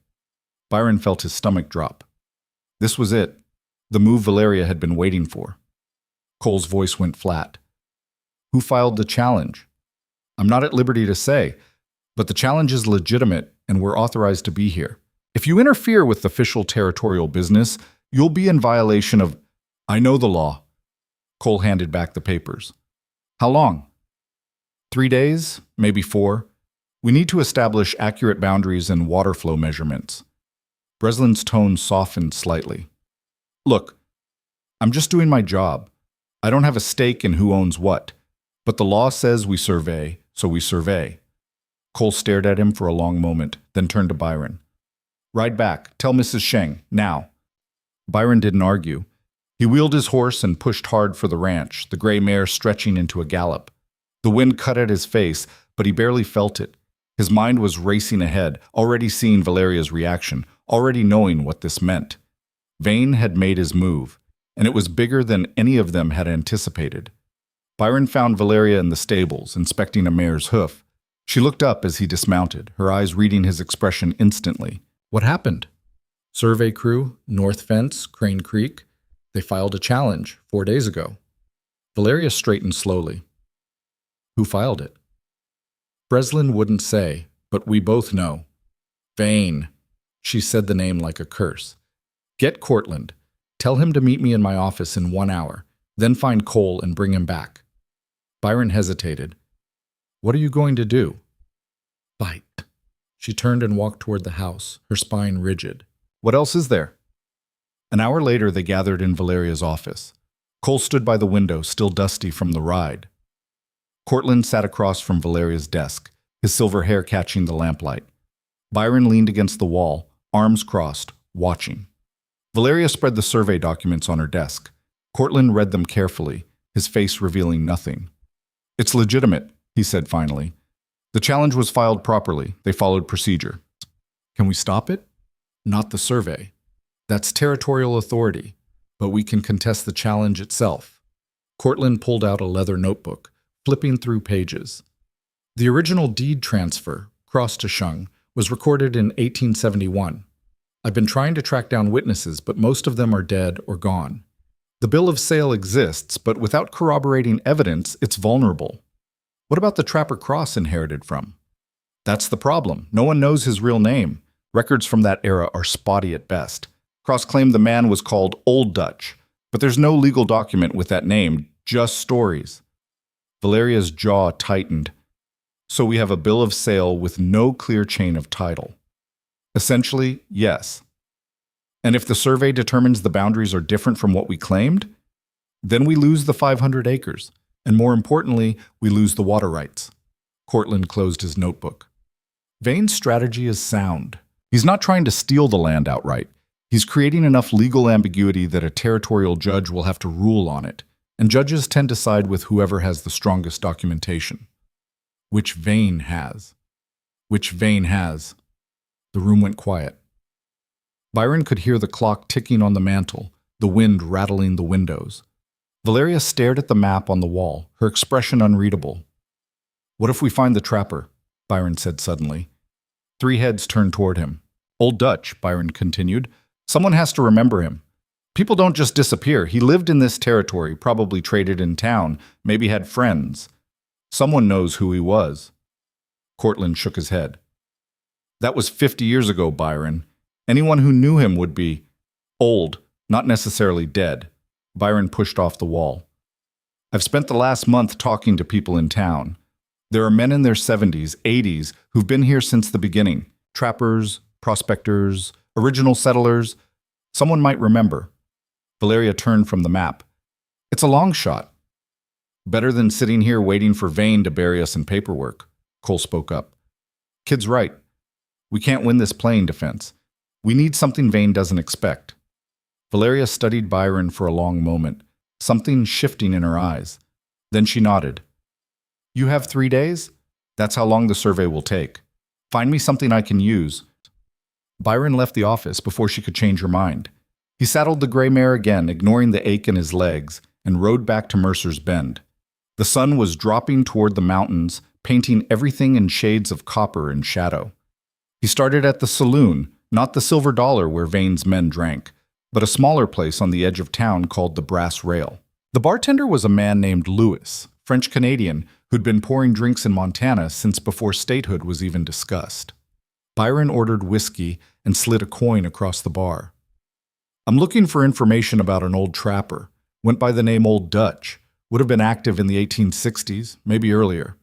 Byron felt his stomach drop. This was it, the move Valeria had been waiting for. Cole's voice went flat. Who filed the challenge? I'm not at liberty to say, but the challenge is legitimate and we're authorized to be here. If you interfere with official territorial business, you'll be in violation of... I know the law. Cole handed back the papers. How long? 3 days, maybe 4. We need to establish accurate boundaries and water flow measurements. Breslin's tone softened slightly. Look, I'm just doing my job. I don't have a stake in who owns what, but the law says we survey, so we survey. Cole stared at him for a long moment, then turned to Byron. Ride back. Tell Mrs. Sheng, now. Byron didn't argue. He wheeled his horse and pushed hard for the ranch, the gray mare stretching into a gallop. The wind cut at his face, but he barely felt it. His mind was racing ahead, already seeing Valeria's reaction, already knowing what this meant. Vane had made his move, and it was bigger than any of them had anticipated. Byron found Valeria in the stables, inspecting a mare's hoof. She looked up as he dismounted, her eyes reading his expression instantly. What happened? Survey crew, North Fence, Crane Creek. They filed a challenge 4 days ago. Valeria straightened slowly. Who filed it? Breslin wouldn't say, but we both know. Vane. She said the name like a curse. Get Cortland. Tell him to meet me in my office in 1 hour. Then find Cole and bring him back. Byron hesitated. What are you going to do? Fight. She turned and walked toward the house, her spine rigid. What else is there? An hour later, they gathered in Valeria's office. Cole stood by the window, still dusty from the ride. Cortland sat across from Valeria's desk, his silver hair catching the lamplight. Byron leaned against the wall, arms crossed, watching. Valeria spread the survey documents on her desk. Cortland read them carefully, his face revealing nothing. It's legitimate, he said finally. The challenge was filed properly. They followed procedure. Can we stop it? Not the survey. That's territorial authority, but we can contest the challenge itself. Cortland pulled out a leather notebook, flipping through pages. The original deed transfer, cross to Shung, was recorded in 1871. I've been trying to track down witnesses, but most of them are dead or gone. The bill of sale exists, but without corroborating evidence, it's vulnerable. What about the Trapper Cross inherited from? That's the problem. No one knows his real name. Records from that era are spotty at best. Cross claimed the man was called Old Dutch, but there's no legal document with that name, just stories. Valeria's jaw tightened. So we have a bill of sale with no clear chain of title. Essentially, yes. And if the survey determines the boundaries are different from what we claimed, then we lose the 500 acres. And more importantly, we lose the water rights. Cortland closed his notebook. Vane's strategy is sound. He's not trying to steal the land outright. He's creating enough legal ambiguity that a territorial judge will have to rule on it, and judges tend to side with whoever has the strongest documentation. Which Vane has. Which Vane has. The room went quiet. Byron could hear the clock ticking on the mantel, the wind rattling the windows. Valeria stared at the map on the wall, her expression unreadable. What if we find the trapper? Byron said suddenly. 3 heads turned toward him. Old Dutch, Byron continued. Someone has to remember him. People don't just disappear. He lived in this territory, probably traded in town, maybe had friends. Someone knows who he was. Cortland shook his head. That was 50 years ago, Byron. Anyone who knew him would be old, not necessarily dead. Byron pushed off the wall. I've spent the last month talking to people in town. There are men in their 70s, 80s, who've been here since the beginning. Trappers, prospectors, original settlers. Someone might remember. Valeria turned from the map. It's a long shot. Better than sitting here waiting for Vane to bury us in paperwork, Cole spoke up. Kid's right. We can't win this plane defense. We need something Vane doesn't expect. Valeria studied Byron for a long moment, something shifting in her eyes. Then she nodded. You have 3 days? That's how long the survey will take. Find me something I can use. Byron left the office before she could change her mind. He saddled the gray mare again, ignoring the ache in his legs, and rode back to Mercer's Bend. The sun was dropping toward the mountains, painting everything in shades of copper and shadow. He started at the saloon, not the Silver Dollar where Vane's men drank, but a smaller place on the edge of town called the Brass Rail. The bartender was a man named Lewis, French-Canadian, who'd been pouring drinks in Montana since before statehood was even discussed. Byron ordered whiskey and slid a coin across the bar. I'm looking for information about an old trapper. Went by the name Old Dutch. Would have been active in the 1860s, maybe earlier.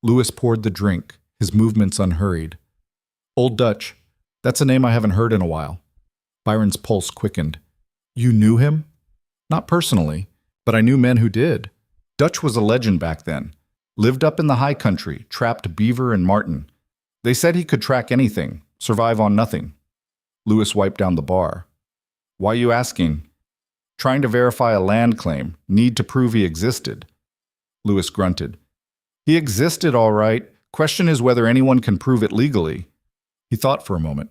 Lewis poured the drink, his movements unhurried. Old Dutch. That's a name I haven't heard in a while. Byron's pulse quickened. You knew him? Not personally, but I knew men who did. Dutch was a legend back then. Lived up in the high country, trapped beaver and marten. They said he could track anything, survive on nothing. Lewis wiped down the bar. Why you asking? Trying to verify a land claim, need to prove he existed. Lewis grunted. He existed all right. Question is whether anyone can prove it legally. He thought for a moment.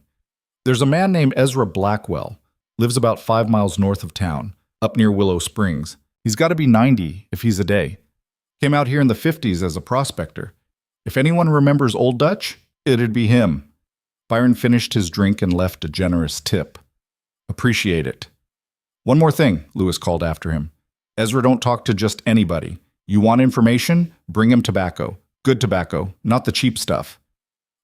There's a man named Ezra Blackwell, lives about 5 miles north of town, up near Willow Springs. He's got to be 90 if he's a day. Came out here in the 50s as a prospector. If anyone remembers Old Dutch, it'd be him. Byron finished his drink and left a generous tip. Appreciate it. One more thing, Lewis called after him. Ezra, don't talk to just anybody. You want information? Bring him tobacco. Good tobacco, not the cheap stuff.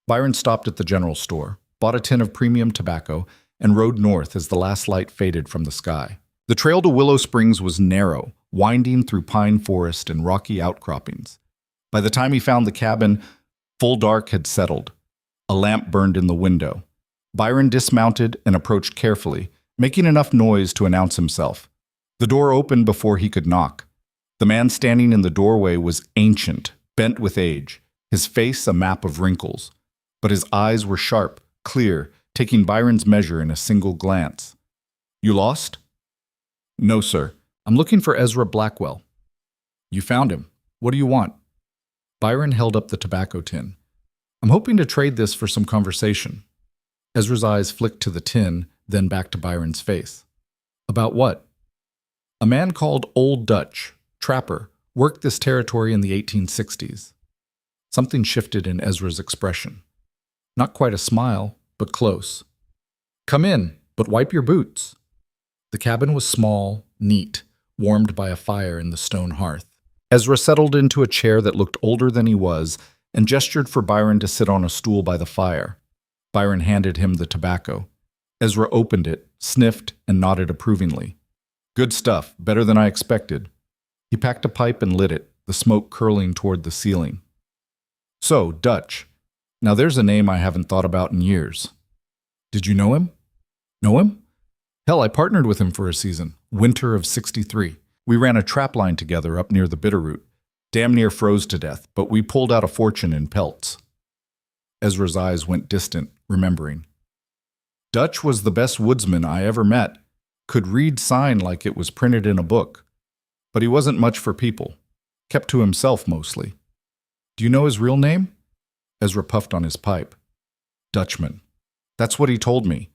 Byron stopped at the general store, bought a tin of premium tobacco, and rode north as the last light faded from the sky. The trail to Willow Springs was narrow, winding through pine forest and rocky outcroppings. By the time he found the cabin, full dark had settled. A lamp burned in the window. Byron dismounted and approached carefully, making enough noise to announce himself. The door opened before he could knock. The man standing in the doorway was ancient, bent with age, his face a map of wrinkles. But his eyes were sharp, clear, taking Byron's measure in a single glance. You lost? No, sir. I'm looking for Ezra Blackwell. You found him. What do you want? Byron held up the tobacco tin. I'm hoping to trade this for some conversation. Ezra's eyes flicked to the tin, then back to Byron's face. About what? A man called Old Dutch, trapper, worked this territory in the 1860s. Something shifted in Ezra's expression. Not quite a smile, but close. Come in, but wipe your boots. The cabin was small, neat, warmed by a fire in the stone hearth. Ezra settled into a chair that looked older than he was and gestured for Byron to sit on a stool by the fire. Byron handed him the tobacco. Ezra opened it, sniffed, and nodded approvingly. Good stuff, better than I expected. He packed a pipe and lit it, the smoke curling toward the ceiling. So, Dutch. Now there's a name I haven't thought about in years. Did you know him? Know him? Hell, I partnered with him for a season, winter of '63. We ran a trap line together up near the Bitterroot. Damn near froze to death, but we pulled out a fortune in pelts. Ezra's eyes went distant, remembering. Dutch was the best woodsman I ever met. Could read sign like it was printed in a book. But he wasn't much for people. Kept to himself mostly. Do you know his real name? Ezra puffed on his pipe. Dutchman. That's what he told me.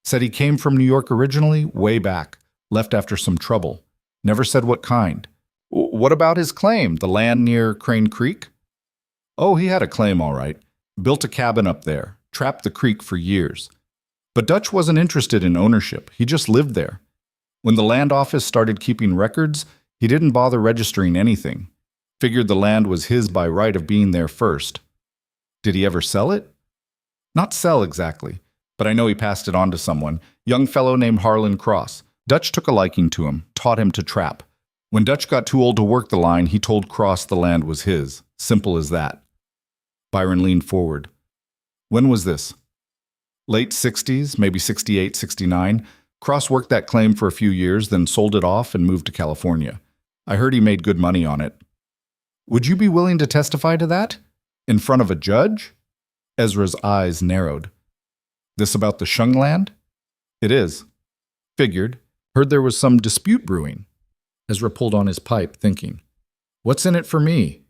Said he came from New York originally, way back. Left after some trouble. Never said what kind. What about his claim, the land near Crane Creek? Oh, he had a claim all right. Built a cabin up there. Trapped the creek for years. But Dutch wasn't interested in ownership. He just lived there. When the land office started keeping records, he didn't bother registering anything. Figured the land was his by right of being there first. Did he ever sell it? Not sell exactly, but I know he passed it on to someone, young fellow named Harlan Cross. Dutch took a liking to him, taught him to trap. When Dutch got too old to work the line, he told Cross the land was his. Simple as that. Byron leaned forward. When was this? Late 60s, maybe 68, 69. Cross worked that claim for a few years, then sold it off and moved to California. I heard he made good money on it. Would you be willing to testify to that? In front of a judge? Ezra's eyes narrowed. This about the Shung land? It is. Figured. Heard there was some dispute brewing. Ezra pulled on his pipe, thinking. What's in it for me?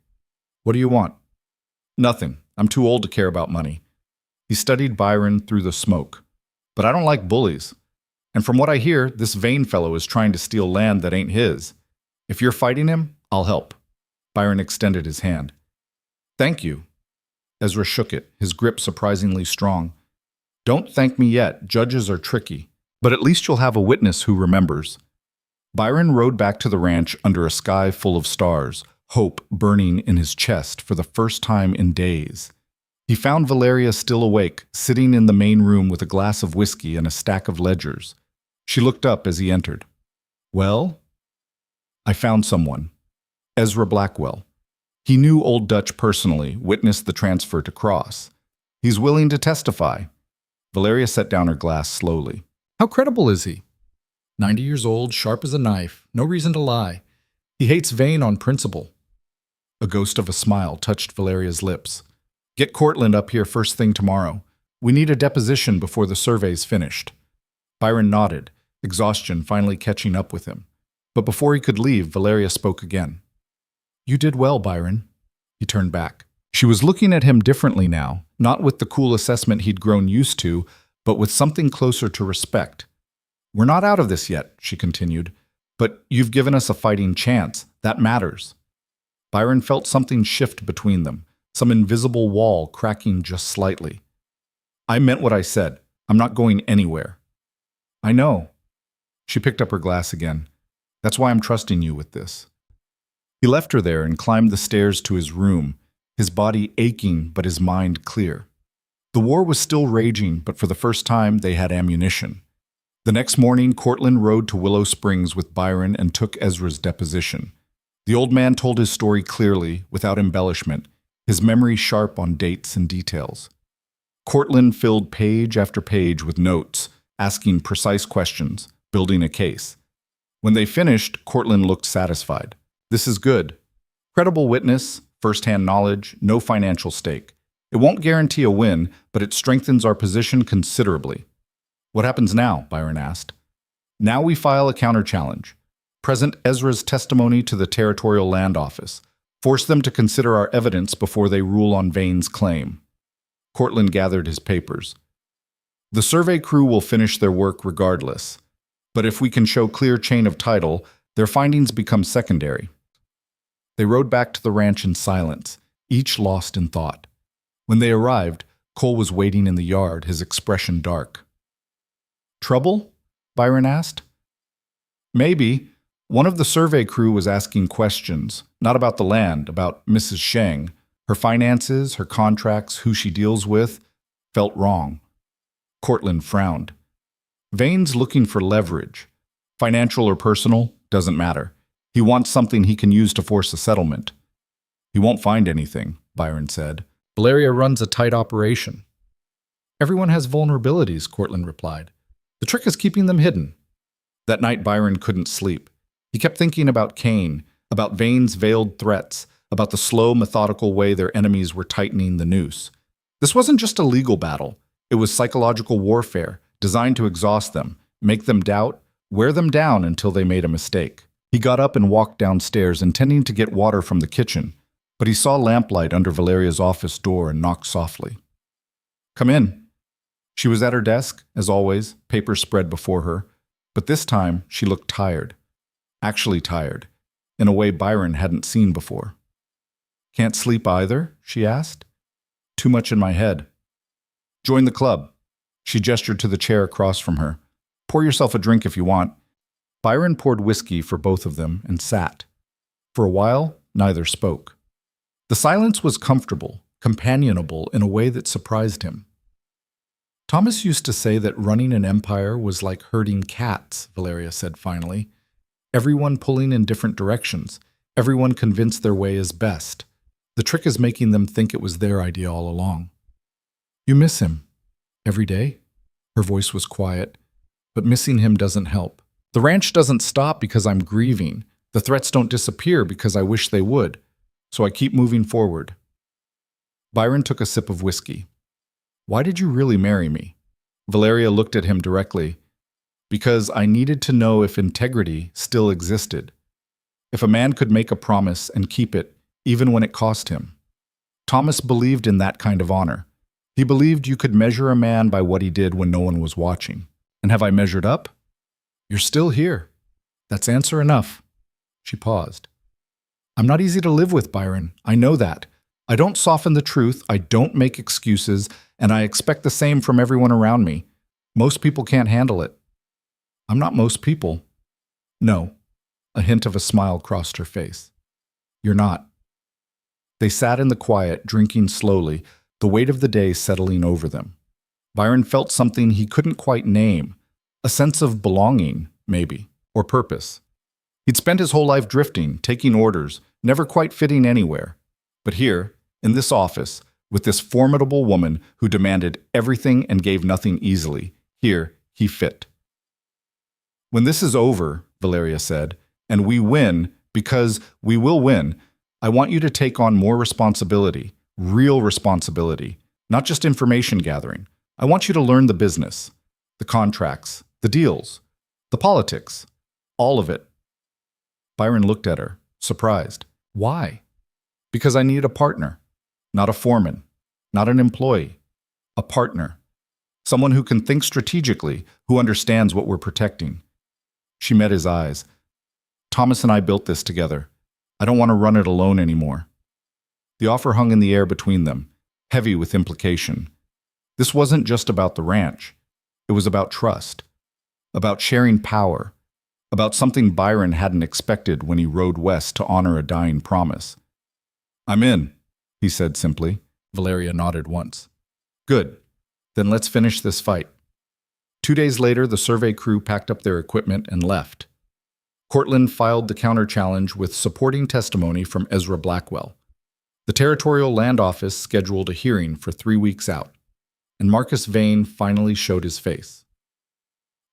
What do you want? Nothing. I'm too old to care about money. He studied Byron through the smoke. But I don't like bullies. And from what I hear, this vain fellow is trying to steal land that ain't his. If you're fighting him, I'll help. Byron extended his hand. Thank you. Ezra shook it, his grip surprisingly strong. Don't thank me yet. Judges are tricky. But at least you'll have a witness who remembers. Byron rode back to the ranch under a sky full of stars, hope burning in his chest for the first time in days. He found Valeria still awake, sitting in the main room with a glass of whiskey and a stack of ledgers. She looked up as he entered. Well? I found someone. Ezra Blackwell. He knew Old Dutch personally, witnessed the transfer to Cross. He's willing to testify. Valeria set down her glass slowly. How credible is he? 90 years old, sharp as a knife, no reason to lie. He hates Vane on principle. A ghost of a smile touched Valeria's lips. Get Cortland up here first thing tomorrow. We need a deposition before the survey's finished. Byron nodded, exhaustion finally catching up with him. But before he could leave, Valeria spoke again. You did well, Byron. He turned back. She was looking at him differently now, not with the cool assessment he'd grown used to, but with something closer to respect. "We're not out of this yet," she continued, "but you've given us a fighting chance. That matters." Byron felt something shift between them, some invisible wall cracking just slightly. "I meant what I said. I'm not going anywhere." "I know." She picked up her glass again. "That's why I'm trusting you with this." He left her there and climbed the stairs to his room, his body aching but his mind clear. The war was still raging, but for the first time they had ammunition. The next morning, Cortland rode to Willow Springs with Byron and took Ezra's deposition. The old man told his story clearly, without embellishment, his memory sharp on dates and details. Cortland filled page after page with notes, asking precise questions, building a case. When they finished, Cortland looked satisfied. "This is good. Credible witness, first-hand knowledge, no financial stake. It won't guarantee a win, but it strengthens our position considerably." "What happens now?" Byron asked. "Now we file a counterchallenge. Present Ezra's testimony to the Territorial Land Office. Force them to consider our evidence before they rule on Vane's claim." Cortland gathered his papers. "The survey crew will finish their work regardless. But if we can show clear chain of title, their findings become secondary." They rode back to the ranch in silence, each lost in thought. When they arrived, Cole was waiting in the yard, his expression dark. "Trouble?" Byron asked. "Maybe. One of the survey crew was asking questions, not about the land, about Mrs. Sheng. Her finances, her contracts, who she deals with, felt wrong." Cortland frowned. "Vane's looking for leverage. Financial or personal, doesn't matter. He wants something he can use to force a settlement." "He won't find anything," Byron said. "Valeria runs a tight operation." "Everyone has vulnerabilities," Cortland replied. "The trick is keeping them hidden." That night Byron couldn't sleep. He kept thinking about Kane, about Vane's veiled threats, about the slow, methodical way their enemies were tightening the noose. This wasn't just a legal battle. It was psychological warfare, designed to exhaust them, make them doubt, wear them down until they made a mistake. He got up and walked downstairs, intending to get water from the kitchen, but he saw lamplight under Valeria's office door and knocked softly. "Come in." She was at her desk, as always, papers spread before her, but this time she looked tired. Actually tired, in a way Byron hadn't seen before. "Can't sleep either?" she asked. "Too much in my head." "Join the club." She gestured to the chair across from her. "Pour yourself a drink if you want." Byron poured whiskey for both of them and sat. For a while, neither spoke. The silence was comfortable, companionable in a way that surprised him. "Thomas used to say that running an empire was like herding cats," Valeria said finally. "Everyone pulling in different directions, everyone convinced their way is best. The trick is making them think it was their idea all along." "You miss him? Every day?" Her voice was quiet. "But missing him doesn't help. The ranch doesn't stop because I'm grieving. The threats don't disappear because I wish they would. So I keep moving forward." Byron took a sip of whiskey. "Why did you really marry me?" Valeria looked at him directly. "Because I needed to know if integrity still existed. If a man could make a promise and keep it, even when it cost him. Thomas believed in that kind of honor. He believed you could measure a man by what he did when no one was watching. And have I measured up? You're still here. That's answer enough." She paused. "I'm not easy to live with, Byron. I know that. I don't soften the truth, I don't make excuses, and I expect the same from everyone around me. Most people can't handle it." "I'm not most people." "No." A hint of a smile crossed her face. "You're not." They sat in the quiet, drinking slowly, the weight of the day settling over them. Byron felt something he couldn't quite name, a sense of belonging, maybe, or purpose. He'd spent his whole life drifting, taking orders, never quite fitting anywhere. But here, in this office, with this formidable woman who demanded everything and gave nothing easily, here he fit. "When this is over," Valeria said, "and we win, because we will win, I want you to take on more responsibility, real responsibility, not just information gathering. I want you to learn the business, the contracts, the deals, the politics, all of it." Byron looked at her, surprised. "Why?" "Because I need a partner, not a foreman, not an employee, a partner. Someone who can think strategically, who understands what we're protecting. She met his eyes. Thomas and I built this together. I don't want to run it alone anymore. The offer hung in the air between them, heavy with implication. This wasn't just about the ranch. It was about trust, about sharing power, about something Byron hadn't expected when he rode west to honor a dying promise. "I'm in," he said simply. Valeria nodded once. "Good. Then let's finish this fight." 2 days later, the survey crew packed up their equipment and left. Cortland filed the counter-challenge with supporting testimony from Ezra Blackwell. The Territorial Land Office scheduled a hearing for 3 weeks out, and Marcus Vane finally showed his face.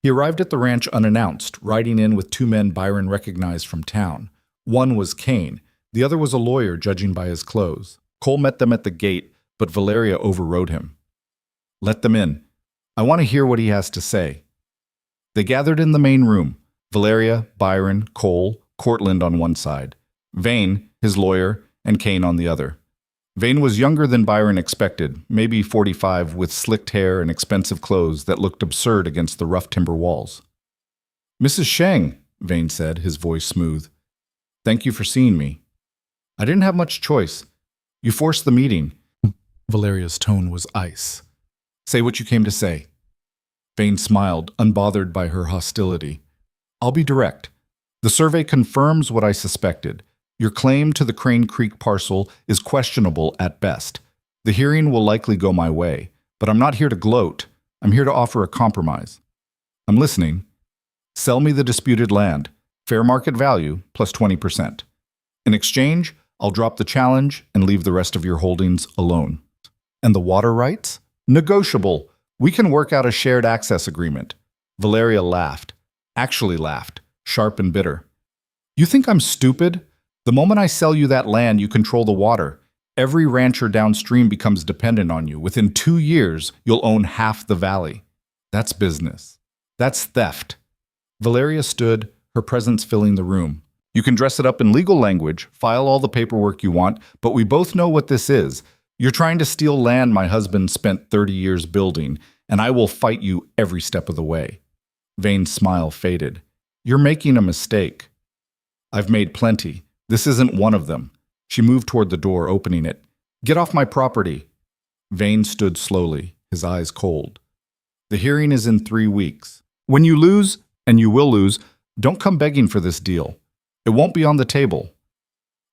He arrived at the ranch unannounced, riding in with 2 men Byron recognized from town. One was Kane, the other was a lawyer, judging by his clothes. Cole met them at the gate, but Valeria overrode him. "Let them in. I want to hear what he has to say." They gathered in the main room. Valeria, Byron, Cole, Cortland on one side, Vane, his lawyer, and Kane on the other. Vane was younger than Byron expected, maybe 45, with slicked hair and expensive clothes that looked absurd against the rough timber walls. "Mrs. Sheng," Vane said, his voice smooth. "Thank you for seeing me. I didn't have much choice. You forced the meeting." Valeria's tone was ice. "Say what you came to say." Vane smiled, unbothered by her hostility. "I'll be direct. The survey confirms what I suspected. Your claim to the Crane Creek parcel is questionable at best. The hearing will likely go my way, but I'm not here to gloat. I'm here to offer a compromise. I'm listening. Sell me the disputed land, fair market value, plus 20%. In exchange, I'll drop the challenge and leave the rest of your holdings alone. And the water rights? Negotiable. We can work out a shared access agreement." Valeria laughed. Actually laughed, sharp and bitter. "You think I'm stupid? The moment I sell you that land, you control the water. Every rancher downstream becomes dependent on you. Within 2 years, you'll own half the valley. That's business. That's theft." Valeria stood, her presence filling the room. "You can dress it up in legal language, file all the paperwork you want, but we both know what this is. You're trying to steal land my husband spent 30 years building, and I will fight you every step of the way." Vane's smile faded. "You're making a mistake." "I've made plenty. This isn't one of them." She moved toward the door, opening it. "Get off my property." Vane stood slowly, his eyes cold. "The hearing is in 3 weeks. When you lose, and you will lose, don't come begging for this deal. It won't be on the table.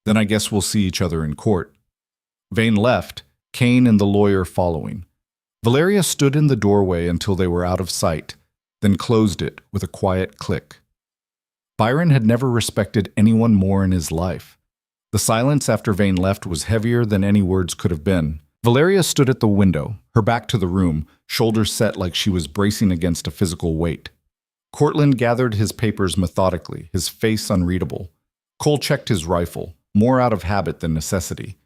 Then I guess we'll see each other in court." Vane left, Kane and the lawyer following. Valeria stood in the doorway until they were out of sight, then closed it with a quiet click. Byron had never respected anyone more in his life. The silence after Vane left was heavier than any words could have been. Valeria stood at the window, her back to the room, shoulders set like she was bracing against a physical weight. Cortland gathered his papers methodically, his face unreadable. Cole checked his rifle, more out of habit than necessity.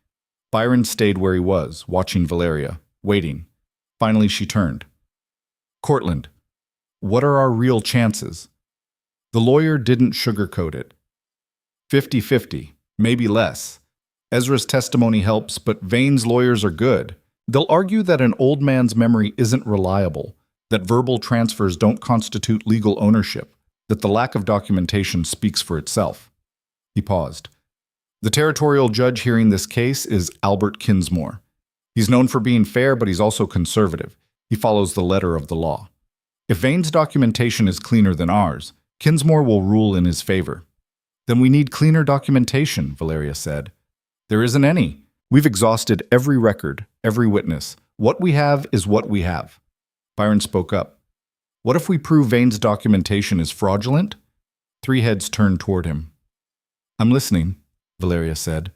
Byron stayed where he was, watching Valeria, waiting. Finally she turned. "Cortland, what are our real chances?" The lawyer didn't sugarcoat it. 50-50, maybe less. Ezra's testimony helps, but Vane's lawyers are good. They'll argue that an old man's memory isn't reliable, that verbal transfers don't constitute legal ownership, that the lack of documentation speaks for itself. He paused. The territorial judge hearing this case is Albert Kinsmore. He's known for being fair, but he's also conservative. He follows the letter of the law. If Vane's documentation is cleaner than ours, Kinsmore will rule in his favor. "Then we need cleaner documentation," Valeria said. "There isn't any. We've exhausted every record, every witness. What we have is what we have." Byron spoke up. "What if we prove Vane's documentation is fraudulent?" 3 heads turned toward him. "I'm listening," Valeria said.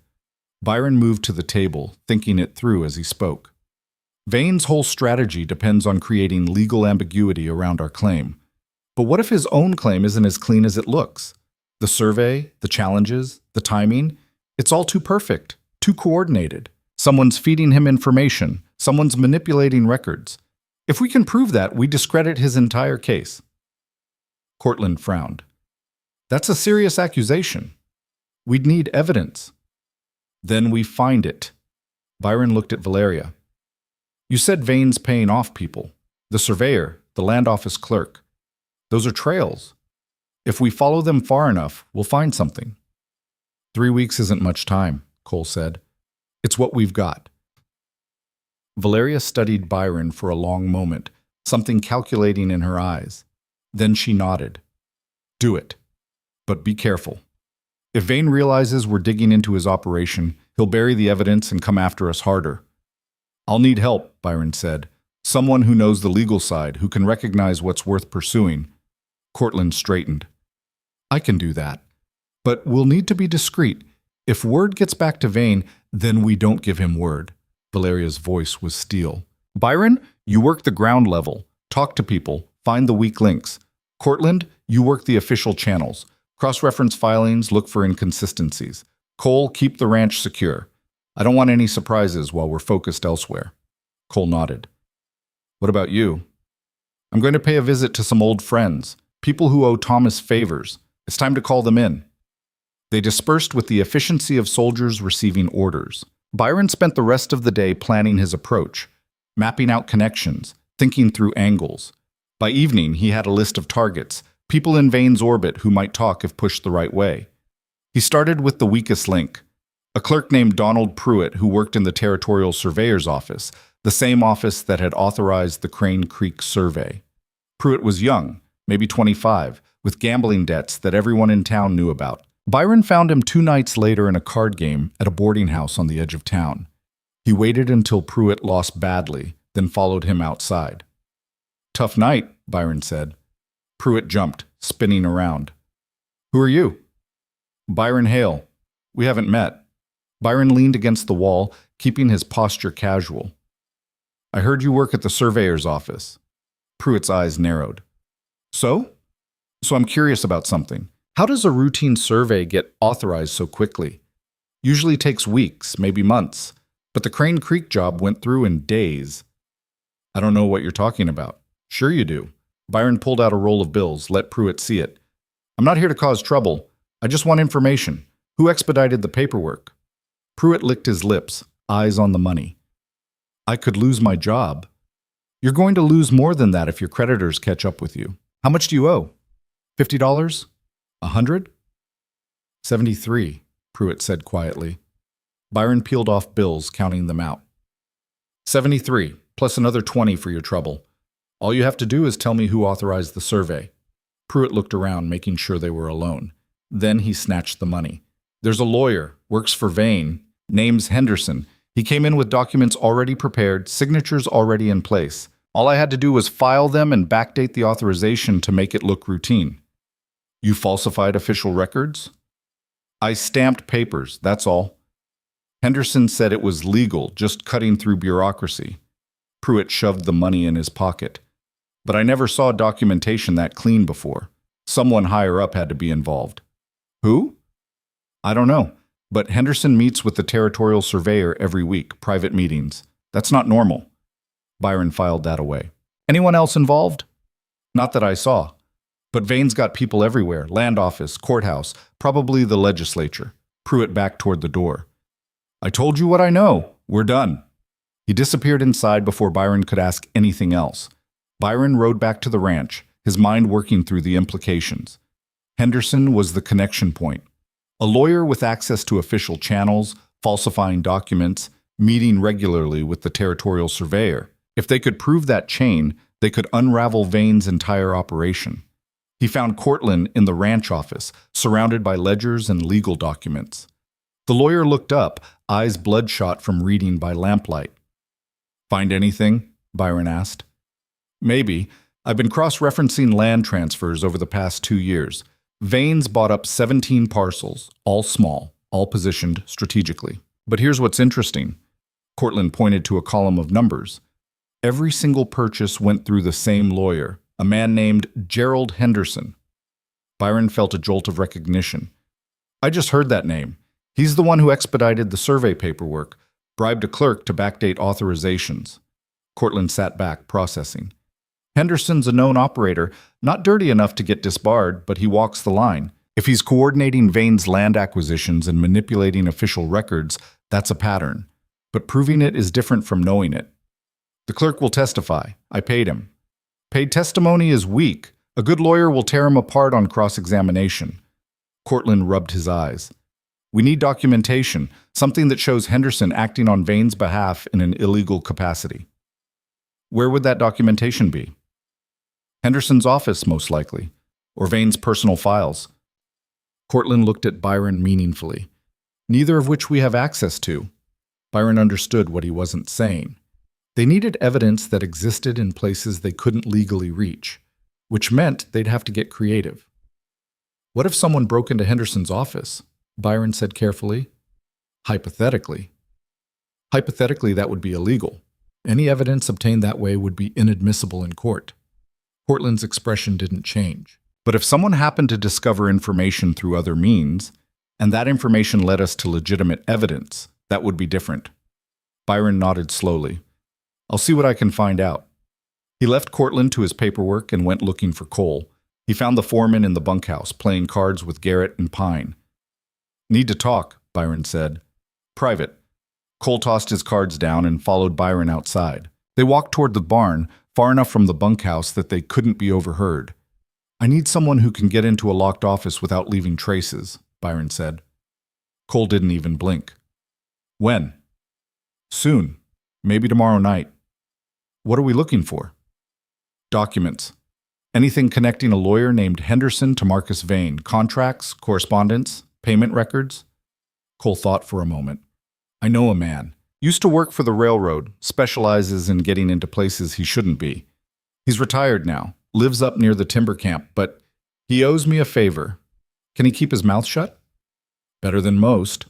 Byron moved to the table, thinking it through as he spoke. "Vane's whole strategy depends on creating legal ambiguity around our claim. But what if his own claim isn't as clean as it looks? The survey, the challenges, the timing, it's all too perfect, too coordinated. Someone's feeding him information, someone's manipulating records. If we can prove that, we discredit his entire case." Cortland frowned. "That's a serious accusation. We'd need evidence." "Then we find it." Byron looked at Valeria. "You said Vane's paying off people. The surveyor, the land office clerk. Those are trails. If we follow them far enough, we'll find something. 3 weeks isn't much time, Cole said. It's what we've got. Valeria studied Byron for a long moment, something calculating in her eyes. Then she nodded. Do it. But be careful. If Vane realizes we're digging into his operation, he'll bury the evidence and come after us harder. I'll need help, Byron said. Someone who knows the legal side, who can recognize what's worth pursuing. Cortland straightened. I can do that. But we'll need to be discreet. If word gets back to Vane, then we don't give him word. Valeria's voice was steel. Byron, you work the ground level. Talk to people. Find the weak links. Cortland, you work the official channels. Cross-reference filings, look for inconsistencies. Cole, keep the ranch secure. I don't want any surprises while we're focused elsewhere. Cole nodded. What about you? I'm going to pay a visit to some old friends, people who owe Thomas favors. It's time to call them in. They dispersed with the efficiency of soldiers receiving orders. Byron spent the rest of the day planning his approach, mapping out connections, thinking through angles. By evening, he had a list of targets, people in Vane's orbit who might talk if pushed the right way. He started with the weakest link, a clerk named Donald Pruitt who worked in the Territorial Surveyor's office, the same office that had authorized the Crane Creek survey. Pruitt was young, maybe 25, with gambling debts that everyone in town knew about. Byron found him 2 nights later in a card game at a boarding house on the edge of town. He waited until Pruitt lost badly, then followed him outside. Tough night, Byron said. Pruitt jumped, spinning around. Who are you? Byron Hale. We haven't met. Byron leaned against the wall, keeping his posture casual. I heard you work at the surveyor's office. Pruitt's eyes narrowed. So? So I'm curious about something. How does a routine survey get authorized so quickly? Usually takes weeks, maybe months, but the Crane Creek job went through in days. I don't know what you're talking about. Sure you do. Byron pulled out a roll of bills, let Pruitt see it. I'm not here to cause trouble. I just want information. Who expedited the paperwork? Pruitt licked his lips, eyes on the money. I could lose my job. You're going to lose more than that if your creditors catch up with you. How much do you owe? $50? 100? 73, Pruitt said quietly. Byron peeled off bills, counting them out. 73, plus another 20 for your trouble. All you have to do is tell me who authorized the survey. Pruitt looked around, making sure they were alone. Then he snatched the money. There's a lawyer, works for Vane, name's Henderson. He came in with documents already prepared, signatures already in place. All I had to do was file them and backdate the authorization to make it look routine. You falsified official records? I stamped papers, that's all. Henderson said it was legal, just cutting through bureaucracy. Pruitt shoved the money in his pocket. But I never saw documentation that clean before. Someone higher up had to be involved. Who? I don't know, but Henderson meets with the territorial surveyor every week, private meetings. That's not normal. Byron filed that away. Anyone else involved? Not that I saw. But Vane's got people everywhere, land office, courthouse, probably the legislature. Pruitt backed toward the door. I told you what I know. We're done. He disappeared inside before Byron could ask anything else. Byron rode back to the ranch, his mind working through the implications. Henderson was the connection point. A lawyer with access to official channels, falsifying documents, meeting regularly with the territorial surveyor. If they could prove that chain, they could unravel Vane's entire operation. He found Cortland in the ranch office, surrounded by ledgers and legal documents. The lawyer looked up, eyes bloodshot from reading by lamplight. Find anything? Byron asked. Maybe. I've been cross-referencing land transfers over the past 2 years. Vane's bought up 17 parcels, all small, all positioned strategically. But here's what's interesting. Cortland pointed to a column of numbers. Every single purchase went through the same lawyer, a man named Gerald Henderson. Byron felt a jolt of recognition. I just heard that name. He's the one who expedited the survey paperwork, bribed a clerk to backdate authorizations. Cortland sat back, processing. Henderson's a known operator, not dirty enough to get disbarred, but he walks the line. If he's coordinating Vane's land acquisitions and manipulating official records, that's a pattern. But proving it is different from knowing it. The clerk will testify. I paid him. Paid testimony is weak. A good lawyer will tear him apart on cross-examination. Cortland rubbed his eyes. We need documentation, something that shows Henderson acting on Vane's behalf in an illegal capacity. Where would that documentation be? Henderson's office, most likely, or Vane's personal files. Cortland looked at Byron meaningfully. Neither of which we have access to. Byron understood what he wasn't saying. They needed evidence that existed in places they couldn't legally reach, which meant they'd have to get creative. What if someone broke into Henderson's office? Byron said carefully. Hypothetically. Hypothetically, that would be illegal. Any evidence obtained that way would be inadmissible in court. Cortland's expression didn't change. But if someone happened to discover information through other means, and that information led us to legitimate evidence, that would be different. Byron nodded slowly. I'll see what I can find out. He left Cortland to his paperwork and went looking for Cole. He found the foreman in the bunkhouse, playing cards with Garrett and Pine. Need to talk, Byron said. Private. Cole tossed his cards down and followed Byron outside. They walked toward the barn, far enough from the bunkhouse that they couldn't be overheard. I need someone who can get into a locked office without leaving traces, Byron said. Cole didn't even blink. When? Soon. Maybe tomorrow night. What are we looking for? Documents. Anything connecting a lawyer named Henderson to Marcus Vane. Contracts, correspondence, payment records. Cole thought for a moment. I know a man. Used to work for the railroad, specializes in getting into places he shouldn't be. He's retired now, lives up near the timber camp, but he owes me a favor. Can he keep his mouth shut? Better than most.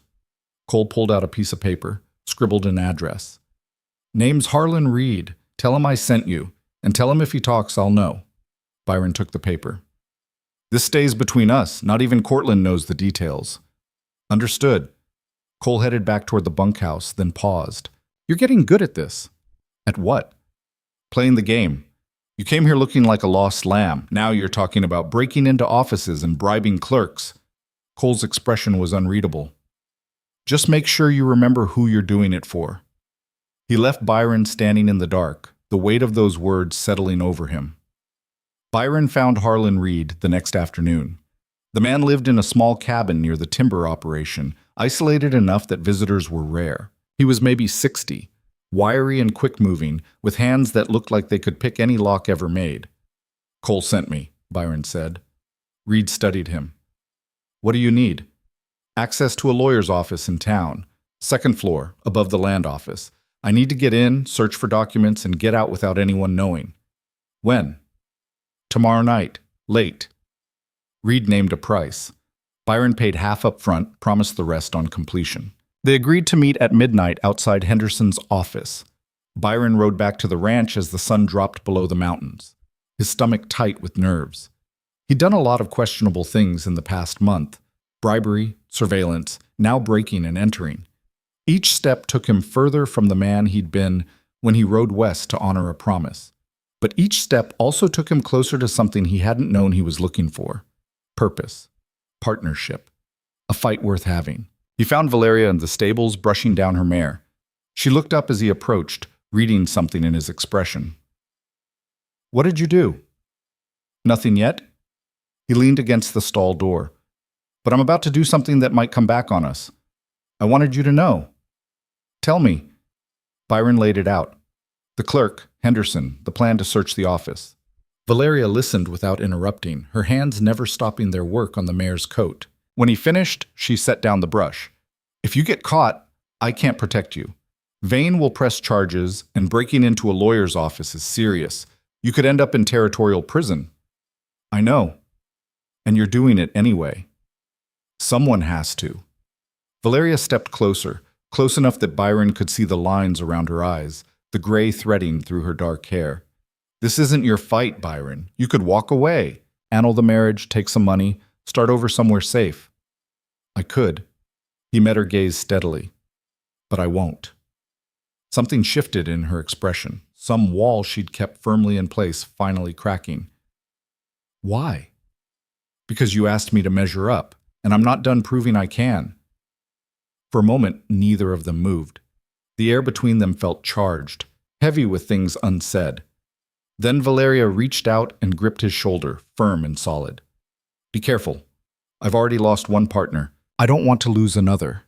Cole pulled out a piece of paper, scribbled an address. Name's Harlan Reed. Tell him I sent you, and tell him if he talks, I'll know. Byron took the paper. This stays between us. Not even Cortland knows the details. Understood. Cole headed back toward the bunkhouse, then paused. You're getting good at this. At what? Playing the game. You came here looking like a lost lamb. Now you're talking about breaking into offices and bribing clerks. Cole's expression was unreadable. Just make sure you remember who you're doing it for. He left Byron standing in the dark, the weight of those words settling over him. Byron found Harlan Reed the next afternoon. The man lived in a small cabin near the timber operation, isolated enough that visitors were rare. He was maybe 60, wiry and quick-moving, with hands that looked like they could pick any lock ever made. Cole sent me, Byron said. Reed studied him. What do you need? Access to a lawyer's office in town. Second floor, above the land office. I need to get in, search for documents, and get out without anyone knowing. When? Tomorrow night. Late. Reed named a price. Byron paid half up front, promised the rest on completion. They agreed to meet at midnight outside Henderson's office. Byron rode back to the ranch as the sun dropped below the mountains, his stomach tight with nerves. He'd done a lot of questionable things in the past month. Bribery, surveillance, now breaking and entering. Each step took him further from the man he'd been when he rode west to honor a promise. But each step also took him closer to something he hadn't known he was looking for. Purpose. Partnership. A fight worth having. He found Valeria in the stables brushing down her mare. She looked up as he approached, reading something in his expression. What did you do? Nothing yet? He leaned against the stall door. But I'm about to do something that might come back on us. I wanted you to know. Tell me. Byron laid it out. The clerk, Henderson, the plan to search the office. Valeria listened without interrupting, her hands never stopping their work on the mare's coat. When he finished, she set down the brush. If you get caught, I can't protect you. Vane will press charges, and breaking into a lawyer's office is serious. You could end up in territorial prison. I know. And you're doing it anyway. Someone has to. Valeria stepped closer, close enough that Byron could see the lines around her eyes, the gray threading through her dark hair. This isn't your fight, Byron. You could walk away, annul the marriage, take some money, start over somewhere safe. I could. He met her gaze steadily. But I won't. Something shifted in her expression, some wall she'd kept firmly in place finally cracking. Why? Because you asked me to measure up, and I'm not done proving I can. For a moment, neither of them moved. The air between them felt charged, heavy with things unsaid. Then Valeria reached out and gripped his shoulder, firm and solid. Be careful. I've already lost one partner. I don't want to lose another.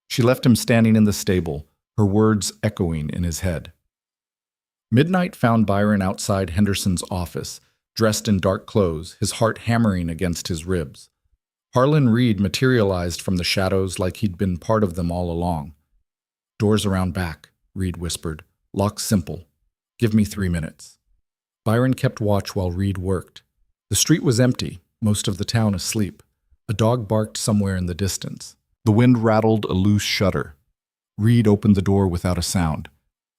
She left him standing in the stable, her words echoing in his head. Midnight found Byron outside Henderson's office, dressed in dark clothes, his heart hammering against his ribs. Harlan Reed materialized from the shadows like he'd been part of them all along. Doors around back, Reed whispered. Lock simple. Give me 3 minutes. Byron kept watch while Reed worked. The street was empty, most of the town asleep. A dog barked somewhere in the distance. The wind rattled a loose shutter. Reed opened the door without a sound.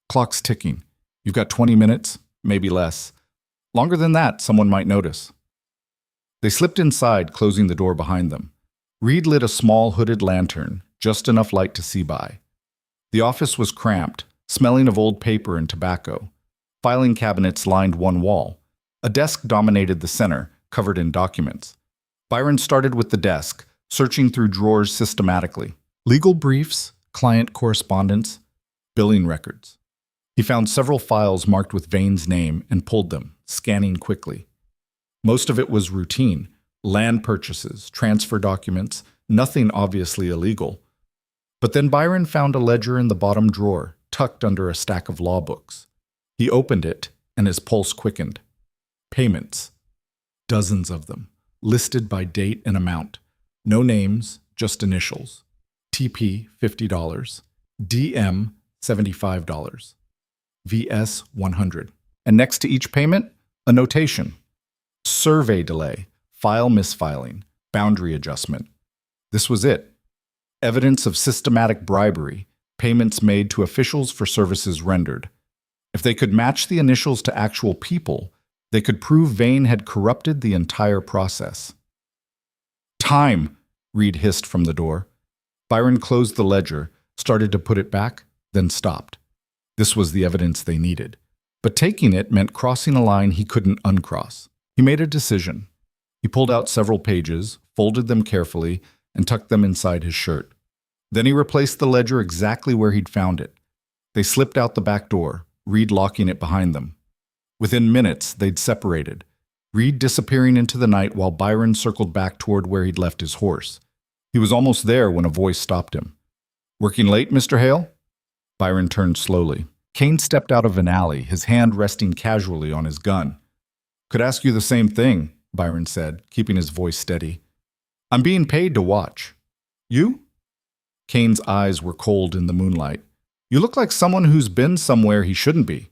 Clock's ticking. You've got 20 minutes, maybe less. Longer than that, someone might notice. They slipped inside, closing the door behind them. Reed lit a small hooded lantern, just enough light to see by. The office was cramped, smelling of old paper and tobacco. Filing cabinets lined one wall. A desk dominated the center, covered in documents. Byron started with the desk, searching through drawers systematically. Legal briefs, client correspondence, billing records. He found several files marked with Vane's name and pulled them, scanning quickly. Most of it was routine, land purchases, transfer documents, nothing obviously illegal. But then Byron found a ledger in the bottom drawer, tucked under a stack of law books. He opened it, and his pulse quickened. Payments. Dozens of them, listed by date and amount. No names, just initials. TP, $50. DM, $75. VS, $100. And next to each payment, a notation. Survey delay, file misfiling, boundary adjustment. This was it. Evidence of systematic bribery, payments made to officials for services rendered. If they could match the initials to actual people, they could prove Vane had corrupted the entire process. Time, Reed hissed from the door. Byron closed the ledger, started to put it back, then stopped. This was the evidence they needed. But taking it meant crossing a line he couldn't uncross. He made a decision. He pulled out several pages, folded them carefully, and tucked them inside his shirt. Then he replaced the ledger exactly where he'd found it. They slipped out the back door, Reed locking it behind them. Within minutes, they'd separated, Reed disappearing into the night while Byron circled back toward where he'd left his horse. He was almost there when a voice stopped him. Working late, Mr. Hale? Byron turned slowly. Kane stepped out of an alley, his hand resting casually on his gun. Could ask you the same thing, Byron said, keeping his voice steady. I'm being paid to watch. You? Kane's eyes were cold in the moonlight. You look like someone who's been somewhere he shouldn't be.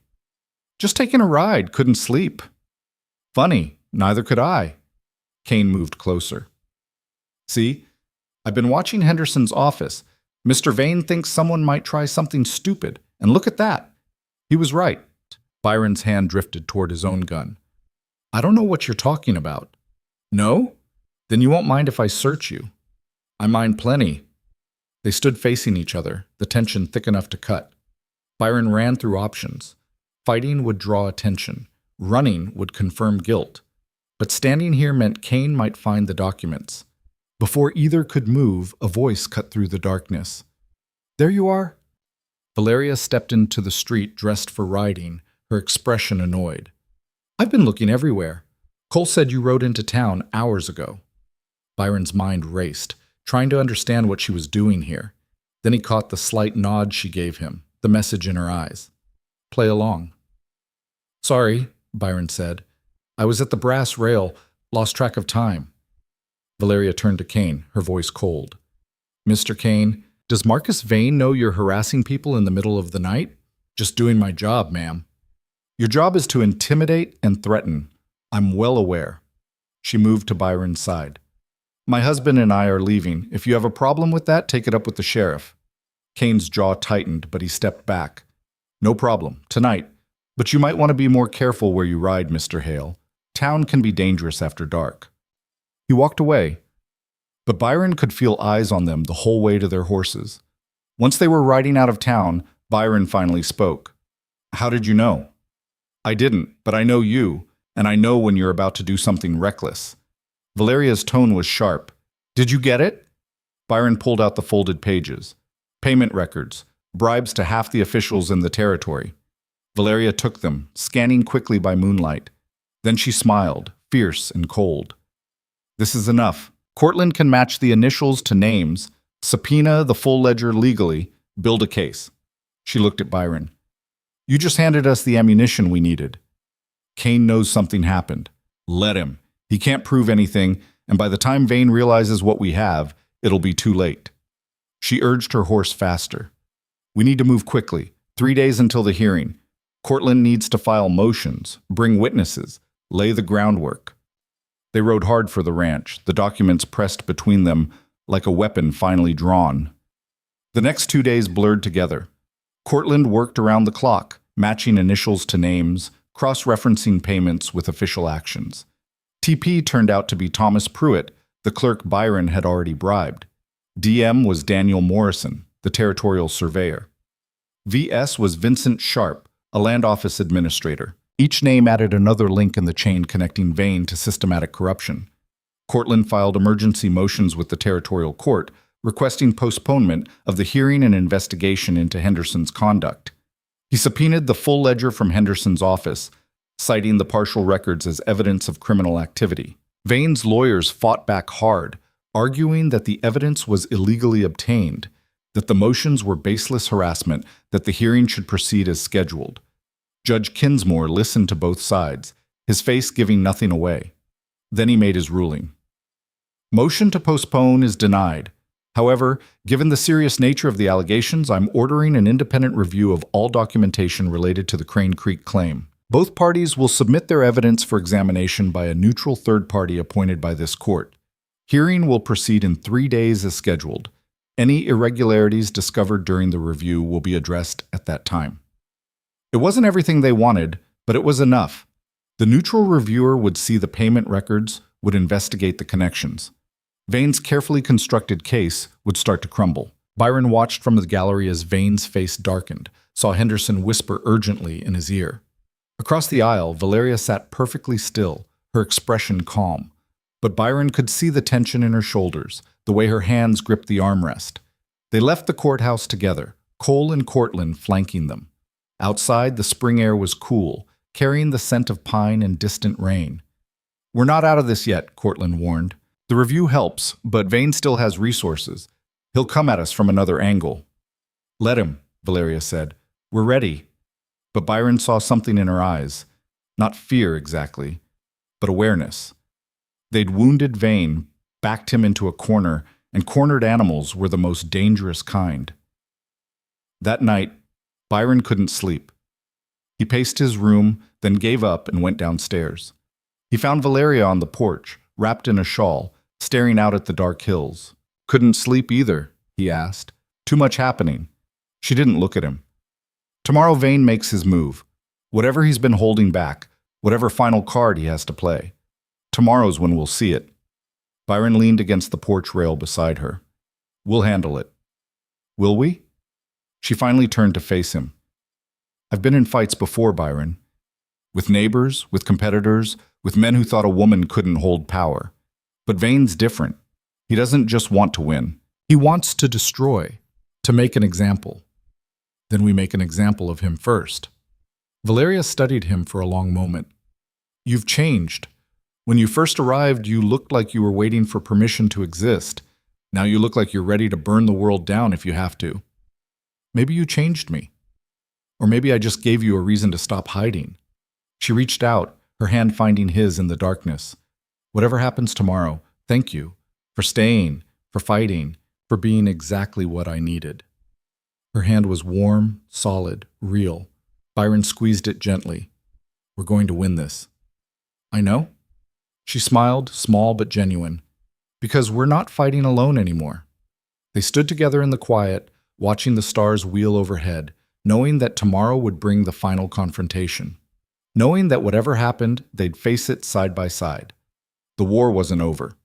Just taking a ride, couldn't sleep. Funny, neither could I. Kane moved closer. See, I've been watching Henderson's office. Mr. Vane thinks someone might try something stupid, and look at that. He was right. Byron's hand drifted toward his own gun. I don't know what you're talking about. No? Then you won't mind if I search you. I mind plenty. They stood facing each other, the tension thick enough to cut. Byron ran through options. Fighting would draw attention. Running would confirm guilt. But standing here meant Kane might find the documents. Before either could move, a voice cut through the darkness. There you are. Valeria stepped into the street dressed for riding, her expression annoyed. I've been looking everywhere. Cole said you rode into town hours ago. Byron's mind raced, trying to understand what she was doing here. Then he caught the slight nod she gave him, the message in her eyes. Play along. Sorry, Byron said. I was at the brass rail, lost track of time. Valeria turned to Kane, her voice cold. Mr. Kane, does Marcus Vane know you're harassing people in the middle of the night? Just doing my job, ma'am. Your job is to intimidate and threaten. I'm well aware. She moved to Byron's side. My husband and I are leaving. If you have a problem with that, take it up with the sheriff. Kane's jaw tightened, but he stepped back. No problem. Tonight. But you might want to be more careful where you ride, Mr. Hale. Town can be dangerous after dark. He walked away, but Byron could feel eyes on them the whole way to their horses. Once they were riding out of town, Byron finally spoke. How did you know? I didn't, but I know you, and I know when you're about to do something reckless. Valeria's tone was sharp. Did you get it? Byron pulled out the folded pages. Payment records, bribes to half the officials in the territory. Valeria took them, scanning quickly by moonlight. Then she smiled, fierce and cold. This is enough. Cortland can match the initials to names, subpoena the full ledger legally, build a case. She looked at Byron. You just handed us the ammunition we needed. Kane knows something happened. Let him. He can't prove anything, and by the time Vane realizes what we have, it'll be too late. She urged her horse faster. We need to move quickly. 3 days until the hearing. Cortland needs to file motions, bring witnesses, lay the groundwork. They rode hard for the ranch, the documents pressed between them like a weapon finally drawn. The next 2 days blurred together. Cortland worked around the clock, matching initials to names, cross-referencing payments with official actions. TP turned out to be Thomas Pruitt, the clerk Byron had already bribed. DM was Daniel Morrison, the territorial surveyor. VS was Vincent Sharp, a land office administrator. Each name added another link in the chain connecting Vane to systematic corruption. Cortland filed emergency motions with the territorial court, requesting postponement of the hearing and investigation into Henderson's conduct. He subpoenaed the full ledger from Henderson's office, citing the partial records as evidence of criminal activity. Vane's lawyers fought back hard, arguing that the evidence was illegally obtained, that the motions were baseless harassment, that the hearing should proceed as scheduled. Judge Kinsmore listened to both sides, his face giving nothing away. Then he made his ruling. Motion to postpone is denied. However, given the serious nature of the allegations, I'm ordering an independent review of all documentation related to the Crane Creek claim. Both parties will submit their evidence for examination by a neutral third party appointed by this court. Hearing will proceed in 3 days as scheduled. Any irregularities discovered during the review will be addressed at that time. It wasn't everything they wanted, but it was enough. The neutral reviewer would see the payment records, would investigate the connections. Vane's carefully constructed case would start to crumble. Byron watched from the gallery as Vane's face darkened, saw Henderson whisper urgently in his ear. Across the aisle, Valeria sat perfectly still, her expression calm. But Byron could see the tension in her shoulders, the way her hands gripped the armrest. They left the courthouse together, Cole and Cortland flanking them. Outside, the spring air was cool, carrying the scent of pine and distant rain. We're not out of this yet, Cortland warned. The review helps, but Vane still has resources. He'll come at us from another angle. Let him, Valeria said. We're ready. But Byron saw something in her eyes. Not fear exactly, but awareness. They'd wounded Vane, backed him into a corner, and cornered animals were the most dangerous kind. That night, Byron couldn't sleep. He paced his room, then gave up and went downstairs. He found Valeria on the porch, wrapped in a shawl, staring out at the dark hills. Couldn't sleep either, he asked. Too much happening. She didn't look at him. Tomorrow Vane makes his move. Whatever he's been holding back, whatever final card he has to play. Tomorrow's when we'll see it. Byron leaned against the porch rail beside her. We'll handle it. Will we? She finally turned to face him. I've been in fights before, Byron. With neighbors, with competitors, with men who thought a woman couldn't hold power. But Vane's different. He doesn't just want to win. He wants to destroy, to make an example. Then we make an example of him first. Valeria studied him for a long moment. You've changed. When you first arrived, you looked like you were waiting for permission to exist. Now you look like you're ready to burn the world down if you have to. Maybe you changed me. Or maybe I just gave you a reason to stop hiding. She reached out, her hand finding his in the darkness. Whatever happens tomorrow, thank you for staying, for fighting, for being exactly what I needed. Her hand was warm, solid, real. Byron squeezed it gently. We're going to win this. I know. She smiled, small but genuine. Because we're not fighting alone anymore. They stood together in the quiet, watching the stars wheel overhead, knowing that tomorrow would bring the final confrontation. Knowing that whatever happened, they'd face it side by side. The war wasn't over.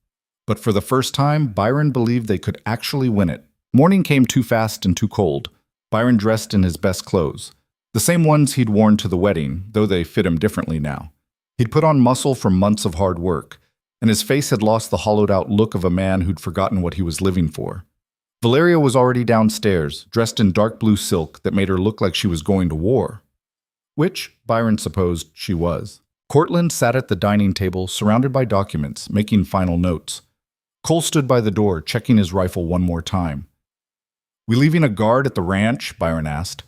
But for the first time, Byron believed they could actually win it. Morning came too fast and too cold. Byron dressed in his best clothes. The same ones he'd worn to the wedding, though they fit him differently now. He'd put on muscle from months of hard work, and his face had lost the hollowed-out look of a man who'd forgotten what he was living for. Valeria was already downstairs, dressed in dark blue silk that made her look like she was going to war. which Byron supposed she was. Cortland sat at the dining table, surrounded by documents, making final notes. Cole stood by the door, checking his rifle one more time. "We leaving a guard at the ranch?" Byron asked.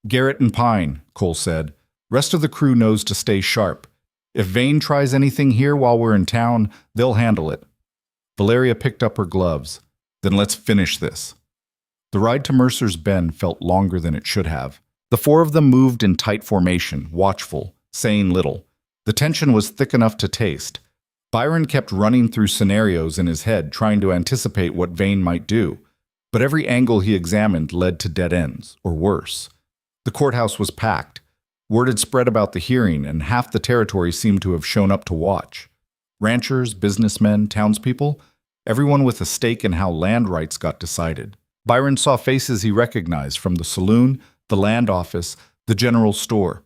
"Garrett and Pine," Cole said. "Rest of the crew knows to stay sharp. If Vane tries anything here while we're in town, they'll handle it." Valeria picked up her gloves. "Then let's finish this." The ride to Mercer's Bend felt longer than it should have. The four of them moved in tight formation, watchful, saying little. The tension was thick enough to taste. Byron kept running through scenarios in his head, trying to anticipate what Vane might do. But every angle he examined led to dead ends, or worse. The courthouse was packed. Word had spread about the hearing, and half the territory seemed to have shown up to watch. Ranchers, businessmen, townspeople, everyone with a stake in how land rights got decided. Byron saw faces he recognized from the saloon, the land office, the general store.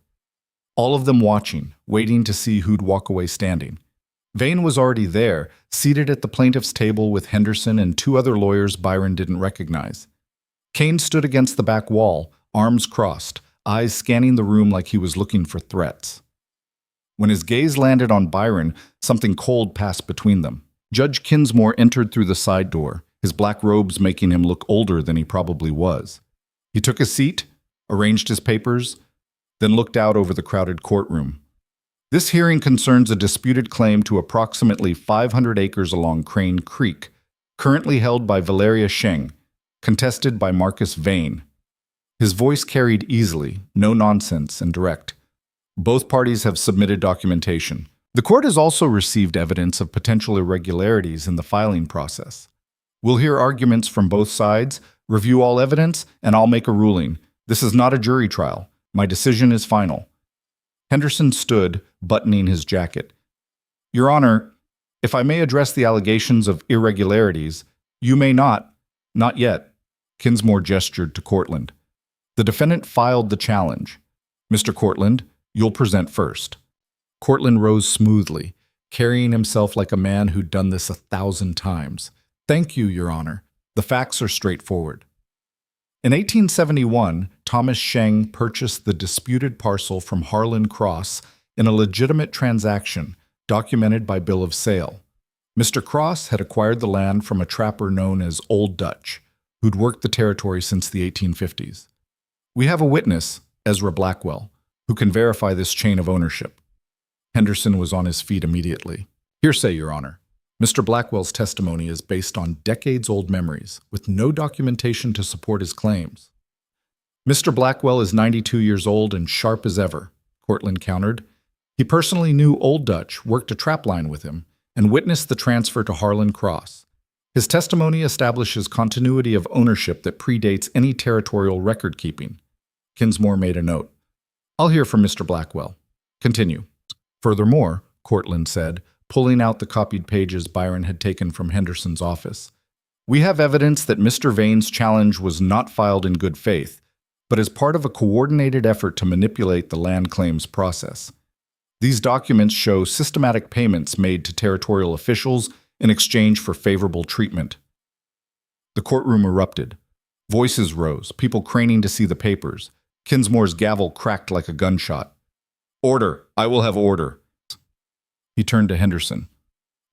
All of them watching, waiting to see who'd walk away standing. Vane was already there, seated at the plaintiff's table with Henderson and two other lawyers Byron didn't recognize. Kane stood against the back wall, arms crossed, eyes scanning the room like he was looking for threats. When his gaze landed on Byron, something cold passed between them. Judge Kinsmore entered through the side door, his black robes making him look older than he probably was. He took a seat, arranged his papers, then looked out over the crowded courtroom. This hearing concerns a disputed claim to approximately 500 acres along Crane Creek, currently held by Valeria Sheng, contested by Marcus Vane. His voice carried easily, no nonsense, and direct. Both parties have submitted documentation. The court has also received evidence of potential irregularities in the filing process. We'll hear arguments from both sides, review all evidence, and I'll make a ruling. This is not a jury trial. My decision is final. Henderson stood, buttoning his jacket. "Your Honor, if I may address the allegations of irregularities, you may not yet." Kinsmore gestured to Cortland. The defendant filed the challenge. "Mr. Cortland, you'll present first." Cortland rose smoothly, carrying himself like a man who'd done this 1,000 times. "Thank you, Your Honor. The facts are straightforward. In 1871, Thomas Sheng purchased the disputed parcel from Harlan Cross in a legitimate transaction documented by bill of sale. Mr. Cross had acquired the land from a trapper known as Old Dutch, who'd worked the territory since the 1850s. We have a witness, Ezra Blackwell, who can verify this chain of ownership. Henderson was on his feet immediately. "Hearsay, Your Honor. Mr. Blackwell's testimony is based on decades-old memories, with no documentation to support his claims." "Mr. Blackwell is 92 years old and sharp as ever," Cortland countered. "He personally knew Old Dutch, worked a trapline with him, and witnessed the transfer to Harlan Cross. His testimony establishes continuity of ownership that predates any territorial record-keeping." Kinsmore made a note. "I'll hear from Mr. Blackwell. Continue." "Furthermore," Cortland said, pulling out the copied pages Byron had taken from Henderson's office, "we have evidence that Mr. Vane's challenge was not filed in good faith, but as part of a coordinated effort to manipulate the land claims process. These documents show systematic payments made to territorial officials in exchange for favorable treatment." The courtroom erupted. Voices rose, people craning to see the papers. Kinsmore's gavel cracked like a gunshot. "Order! I will have order!" He turned to Henderson.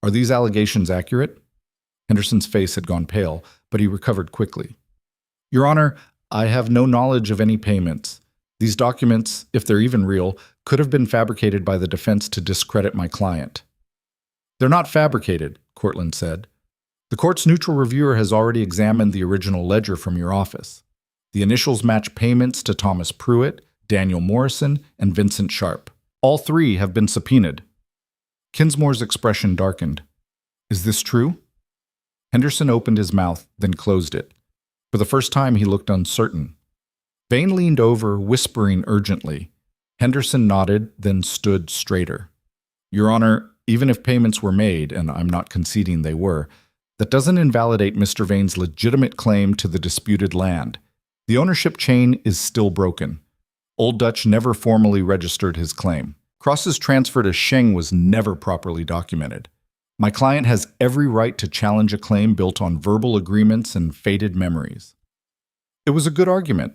"Are these allegations accurate?" Henderson's face had gone pale, but he recovered quickly. "Your Honor, I have no knowledge of any payments. These documents, if they're even real, could have been fabricated by the defense to discredit my client." "They're not fabricated," Cortland said. "The court's neutral reviewer has already examined the original ledger from your office. The initials match payments to Thomas Pruitt, Daniel Morrison, and Vincent Sharp. All three have been subpoenaed." Kinsmore's expression darkened. "Is this true?" Henderson opened his mouth, then closed it. For the first time, he looked uncertain. Vane leaned over, whispering urgently. Henderson nodded, then stood straighter. "Your Honor, even if payments were made, and I'm not conceding they were, that doesn't invalidate Mr. Vane's legitimate claim to the disputed land. The ownership chain is still broken. Old Dutch never formally registered his claim. Cross's transfer to Sheng was never properly documented. My client has every right to challenge a claim built on verbal agreements and faded memories." It was a good argument.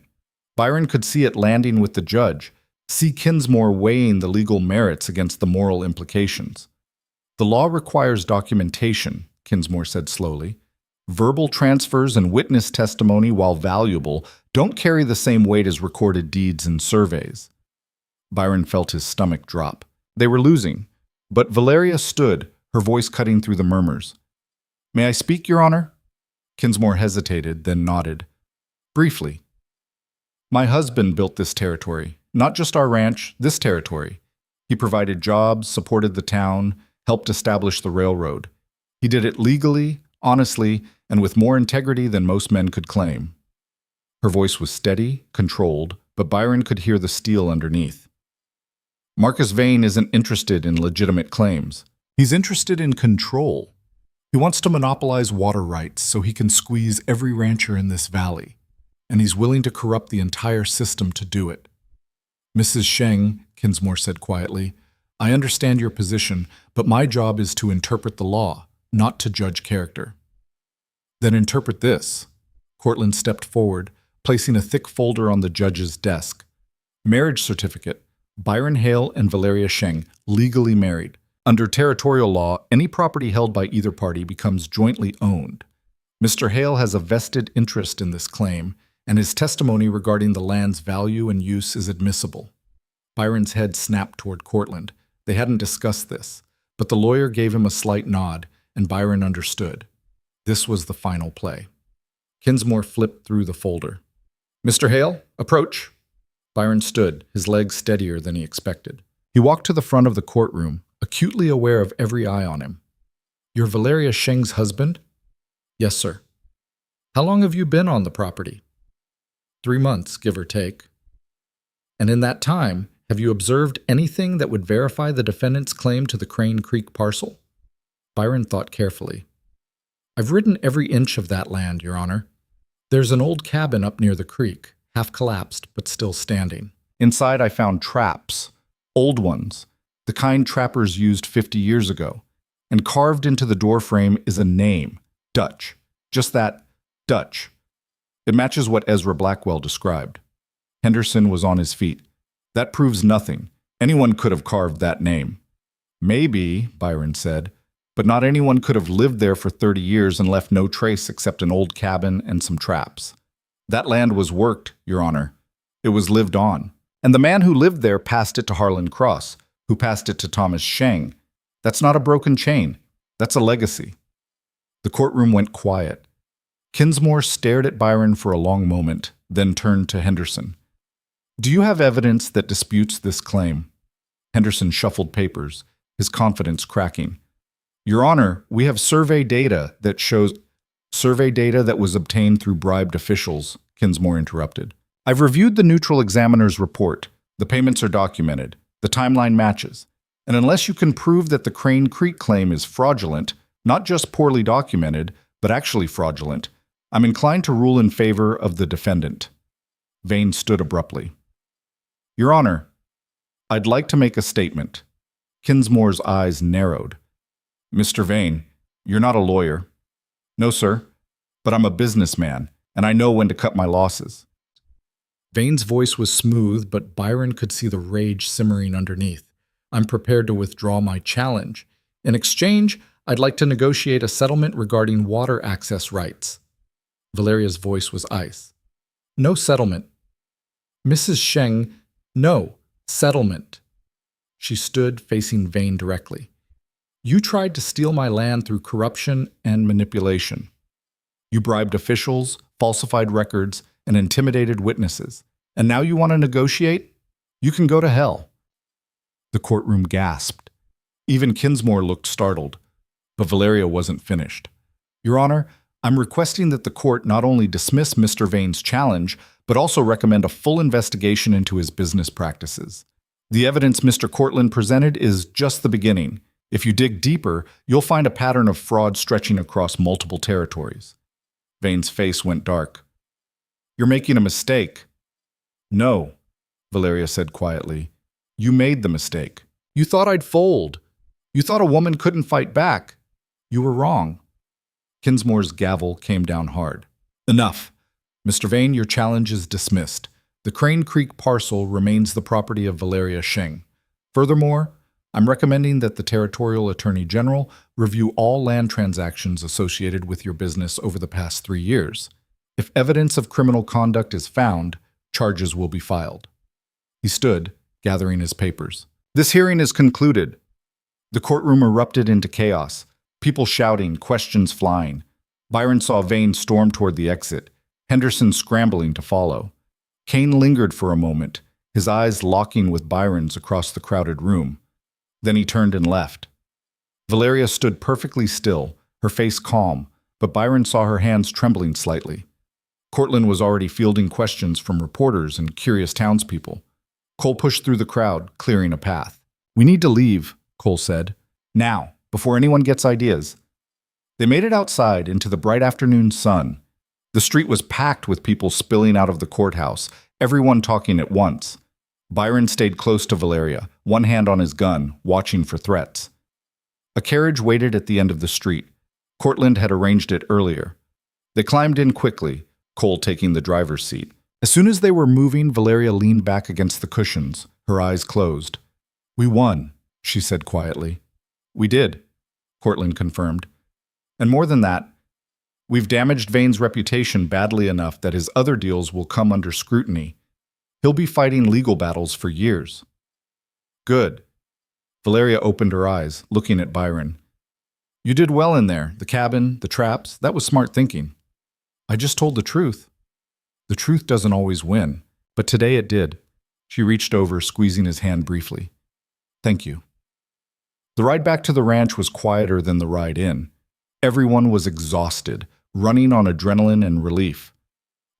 Byron could see it landing with the judge. See Kinsmore weighing the legal merits against the moral implications. The law requires documentation, Kinsmore said slowly. Verbal transfers and witness testimony, while valuable, don't carry the same weight as recorded deeds and surveys. Byron felt his stomach drop. They were losing, but Valeria stood, her voice cutting through the murmurs. "May I speak, Your Honor?" Kinsmore hesitated, then nodded. Briefly. "My husband built this territory, not just our ranch, this territory. He provided jobs, supported the town, helped establish the railroad. He did it legally, honestly, and with more integrity than most men could claim." Her voice was steady, controlled, but Byron could hear the steel underneath. "Marcus Vane isn't interested in legitimate claims. He's interested in control. He wants to monopolize water rights so he can squeeze every rancher in this valley, and he's willing to corrupt the entire system to do it." "Mrs. Sheng," Kinsmore said quietly, "I understand your position, but my job is to interpret the law, not to judge character." "Then interpret this." Cortland stepped forward, placing a thick folder on the judge's desk. "Marriage certificate. Byron Hale and Valeria Sheng, legally married. Under territorial law, any property held by either party becomes jointly owned. Mr. Hale has a vested interest in this claim, and his testimony regarding the land's value and use is admissible." Byron's head snapped toward Cortland. They hadn't discussed this, but the lawyer gave him a slight nod, and Byron understood. This was the final play. Kinsmore flipped through the folder. "Mr. Hale, approach." Byron stood, his legs steadier than he expected. He walked to the front of the courtroom, acutely aware of every eye on him. "You're Valeria Sheng's husband?" "Yes, sir." "How long have you been on the property?" 3 months, give or take." "And in that time, have you observed anything that would verify the defendant's claim to the Crane Creek parcel?" Byron thought carefully. "I've ridden every inch of that land, Your Honor. There's an old cabin up near the creek, half collapsed but still standing. Inside I found traps, old ones, the kind trappers used 50 years ago. And carved into the doorframe is a name, Dutch. Just that, Dutch. It matches what Ezra Blackwell described." Henderson was on his feet. "That proves nothing. Anyone could have carved that name." "Maybe," Byron said, "but not anyone could have lived there for 30 years and left no trace except an old cabin and some traps. That land was worked, Your Honor. It was lived on. And the man who lived there passed it to Harlan Cross, who passed it to Thomas Sheng. That's not a broken chain. That's a legacy." The courtroom went quiet. Kinsmore stared at Byron for a long moment, then turned to Henderson. "Do you have evidence that disputes this claim?" Henderson shuffled papers, his confidence cracking. "Your Honor, we have survey data that shows—" "Survey data that was obtained through bribed officials," Kinsmore interrupted. "I've reviewed the neutral examiner's report. The payments are documented. The timeline matches. And unless you can prove that the Crane Creek claim is fraudulent, not just poorly documented, but actually fraudulent, I'm inclined to rule in favor of the defendant." Vane stood abruptly. "Your Honor, I'd like to make a statement." Kinsmore's eyes narrowed. "Mr. Vane, you're not a lawyer." "No, sir, but I'm a businessman, and I know when to cut my losses." Vane's voice was smooth, but Byron could see the rage simmering underneath. "I'm prepared to withdraw my challenge. In exchange, I'd like to negotiate a settlement regarding water access rights." Valeria's voice was ice. "No settlement." "Mrs. Sheng, no settlement." She stood facing Vane directly. "You tried to steal my land through corruption and manipulation. You bribed officials, falsified records, and intimidated witnesses. And now you want to negotiate? You can go to hell." The courtroom gasped. Even Kinsmore looked startled. But Valeria wasn't finished. "Your Honor, I'm requesting that the court not only dismiss Mr. Vane's challenge, but also recommend a full investigation into his business practices. The evidence Mr. Cortland presented is just the beginning. If you dig deeper, you'll find a pattern of fraud stretching across multiple territories." Vane's face went dark. "You're making a mistake." "No," Valeria said quietly. "You made the mistake. You thought I'd fold. You thought a woman couldn't fight back. You were wrong." Kinsmore's gavel came down hard. "Enough. Mr. Vane, your challenge is dismissed. The Crane Creek parcel remains the property of Valeria Sheng. Furthermore, I'm recommending that the Territorial Attorney General review all land transactions associated with your business over the past 3 years. If evidence of criminal conduct is found, charges will be filed. He stood, gathering his papers. This hearing is concluded. The courtroom erupted into chaos, people shouting, questions flying. Byron saw Vane storm toward the exit, Henderson scrambling to follow. Kane lingered for a moment, his eyes locking with Byron's across the crowded room. Then he turned and left. Valeria stood perfectly still, her face calm, but Byron saw her hands trembling slightly. Cortland was already fielding questions from reporters and curious townspeople. Cole pushed through the crowd, clearing a path. "We need to leave," Cole said. "Now, before anyone gets ideas." They made it outside into the bright afternoon sun. The street was packed with people spilling out of the courthouse, everyone talking at once. Byron stayed close to Valeria, one hand on his gun, watching for threats. A carriage waited at the end of the street. Cortland had arranged it earlier. They climbed in quickly, Cole taking the driver's seat. As soon as they were moving, Valeria leaned back against the cushions, her eyes closed. "We won," she said quietly. "We did," Cortland confirmed. "And more than that, we've damaged Vane's reputation badly enough that his other deals will come under scrutiny. He'll be fighting legal battles for years." "Good." Valeria opened her eyes, looking at Byron. "You did well in there. The cabin, the traps, that was smart thinking." "I just told the truth." "The truth doesn't always win, but today it did." She reached over, squeezing his hand briefly. "Thank you." The ride back to the ranch was quieter than the ride in. Everyone was exhausted, running on adrenaline and relief.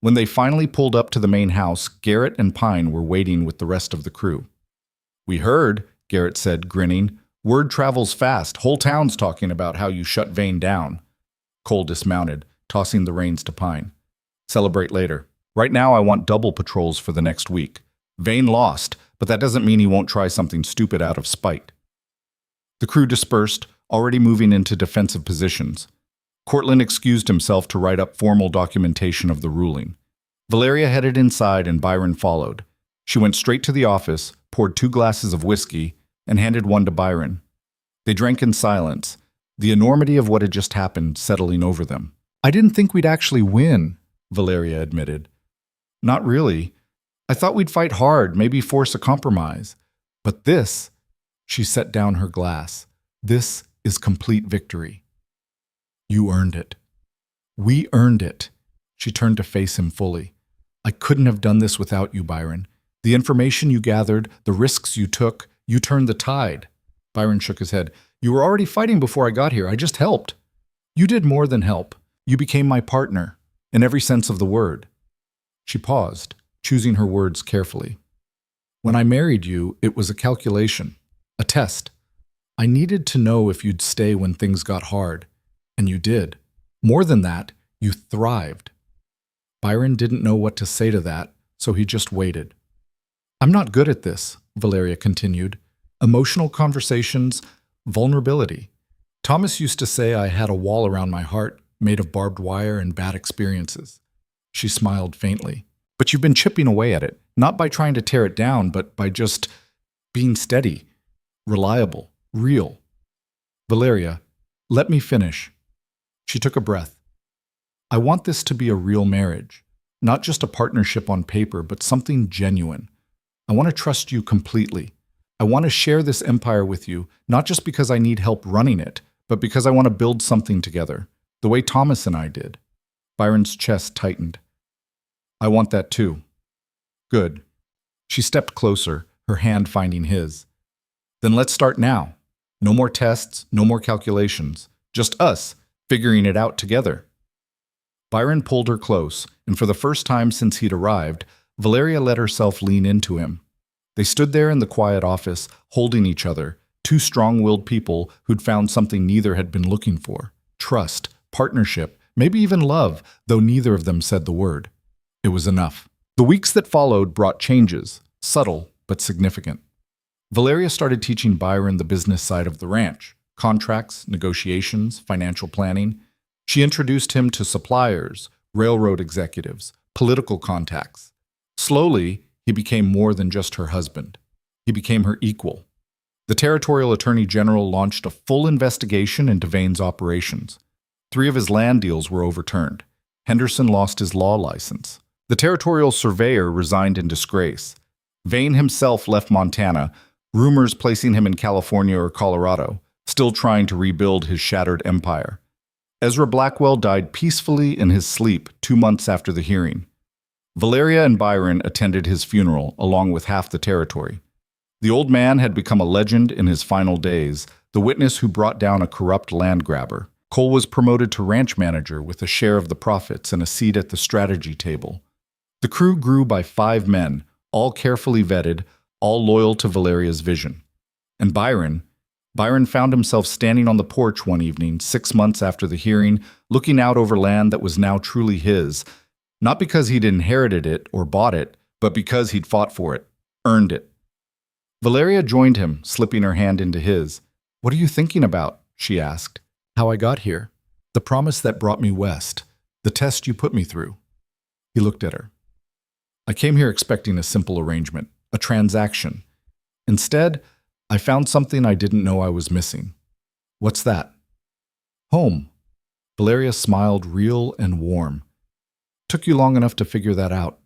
When they finally pulled up to the main house, Garrett and Pine were waiting with the rest of the crew. "We heard," Garrett said, grinning. "Word travels fast. Whole town's talking about how you shut Vane down." Cole dismounted, tossing the reins to Pine. "Celebrate later. Right now I want double patrols for the next week. Vane lost, but that doesn't mean he won't try something stupid out of spite." The crew dispersed, already moving into defensive positions. Cortland excused himself to write up formal documentation of the ruling. Valeria headed inside and Byron followed. She went straight to the office, poured 2 glasses of whiskey, and handed one to Byron. They drank in silence, the enormity of what had just happened settling over them. "I didn't think we'd actually win," Valeria admitted. "Not really. I thought we'd fight hard, maybe force a compromise. But this," she set down her glass, "this is complete victory. You earned it. We earned it." She turned to face him fully. "I couldn't have done this without you, Byron. The information you gathered, the risks you took, you turned the tide." Byron shook his head. "You were already fighting before I got here. I just helped." "You did more than help. You became my partner, in every sense of the word." She paused, choosing her words carefully. "When I married you, it was a calculation, a test. I needed to know if you'd stay when things got hard. And you did. More than that, you thrived." Byron didn't know what to say to that, so he just waited. "I'm not good at this," Valeria continued. "Emotional conversations, vulnerability. Thomas used to say I had a wall around my heart, made of barbed wire and bad experiences." She smiled faintly. "But you've been chipping away at it, not by trying to tear it down, but by just being steady, reliable, real." "Valeria, let me finish." She took a breath. "I want this to be a real marriage, not just a partnership on paper, but something genuine. I want to trust you completely. I want to share this empire with you, not just because I need help running it, but because I want to build something together, the way Thomas and I did." Byron's chest tightened. "I want that too." "Good." She stepped closer, her hand finding his. "Then let's start now. No more tests, no more calculations. Just us, figuring it out together." Byron pulled her close, and for the first time since he'd arrived, Valeria let herself lean into him. They stood there in the quiet office, holding each other, 2 strong-willed people who'd found something neither had been looking for: trust, partnership, maybe even love, though neither of them said the word. It was enough. The weeks that followed brought changes, subtle but significant. Valeria started teaching Byron the business side of the ranch: contracts, negotiations, financial planning. She introduced him to suppliers, railroad executives, political contacts. Slowly, he became more than just her husband. He became her equal. The territorial attorney general launched a full investigation into Vane's operations. 3 of his land deals were overturned. Henderson lost his law license. The territorial surveyor resigned in disgrace. Vane himself left Montana, rumors placing him in California or Colorado, still trying to rebuild his shattered empire. Ezra Blackwell died peacefully in his sleep 2 months after the hearing. Valeria and Byron attended his funeral, along with half the territory. The old man had become a legend in his final days, the witness who brought down a corrupt land grabber. Cole was promoted to ranch manager with a share of the profits and a seat at the strategy table. The crew grew by 5 men, all carefully vetted, all loyal to Valeria's vision. And Byron found himself standing on the porch one evening, 6 months after the hearing, looking out over land that was now truly his, not because he'd inherited it or bought it, but because he'd fought for it, earned it. Valeria joined him, slipping her hand into his. "What are you thinking about?" she asked. "How I got here. The promise that brought me west. The test you put me through." He looked at her. "I came here expecting a simple arrangement, a transaction. Instead, I found something I didn't know I was missing." "What's that?" "Home." Valeria smiled, real and warm. "Took you long enough to figure that out."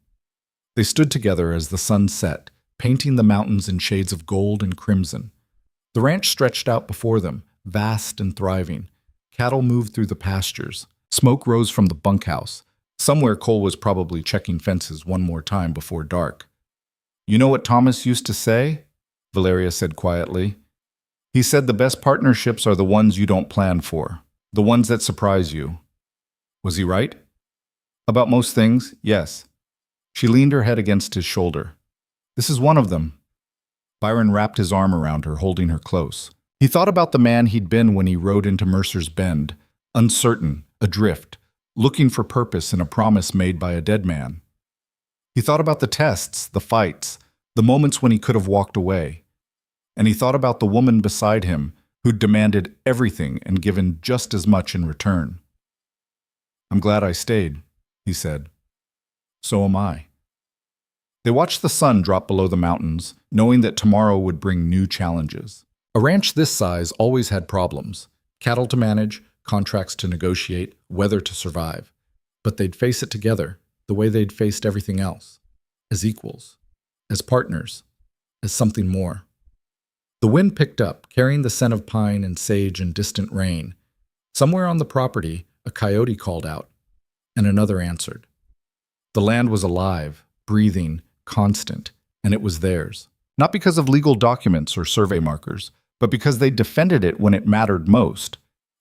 They stood together as the sun set, painting the mountains in shades of gold and crimson. The ranch stretched out before them, vast and thriving. Cattle moved through the pastures. Smoke rose from the bunkhouse. Somewhere Cole was probably checking fences one more time before dark. "You know what Thomas used to say?" Valeria said quietly. "He said the best partnerships are the ones you don't plan for, the ones that surprise you." Was he right? About most things, yes. She leaned her head against his shoulder. "This is one of them." Byron wrapped his arm around her, holding her close. He thought about the man he'd been when he rode into Mercer's Bend, uncertain, adrift, looking for purpose in a promise made by a dead man. He thought about the tests, the fights, the moments when he could have walked away. And he thought about the woman beside him who'd demanded everything and given just as much in return. "I'm glad I stayed," he said. "So am I." They watched the sun drop below the mountains, knowing that tomorrow would bring new challenges. A ranch this size always had problems: cattle to manage, contracts to negotiate, weather to survive. But they'd face it together, the way they'd faced everything else. As equals. As partners. As something more. The wind picked up, carrying the scent of pine and sage and distant rain. Somewhere on the property, a coyote called out, and another answered. The land was alive, breathing, constant, and it was theirs. Not because of legal documents or survey markers, but because they'd defended it when it mattered most.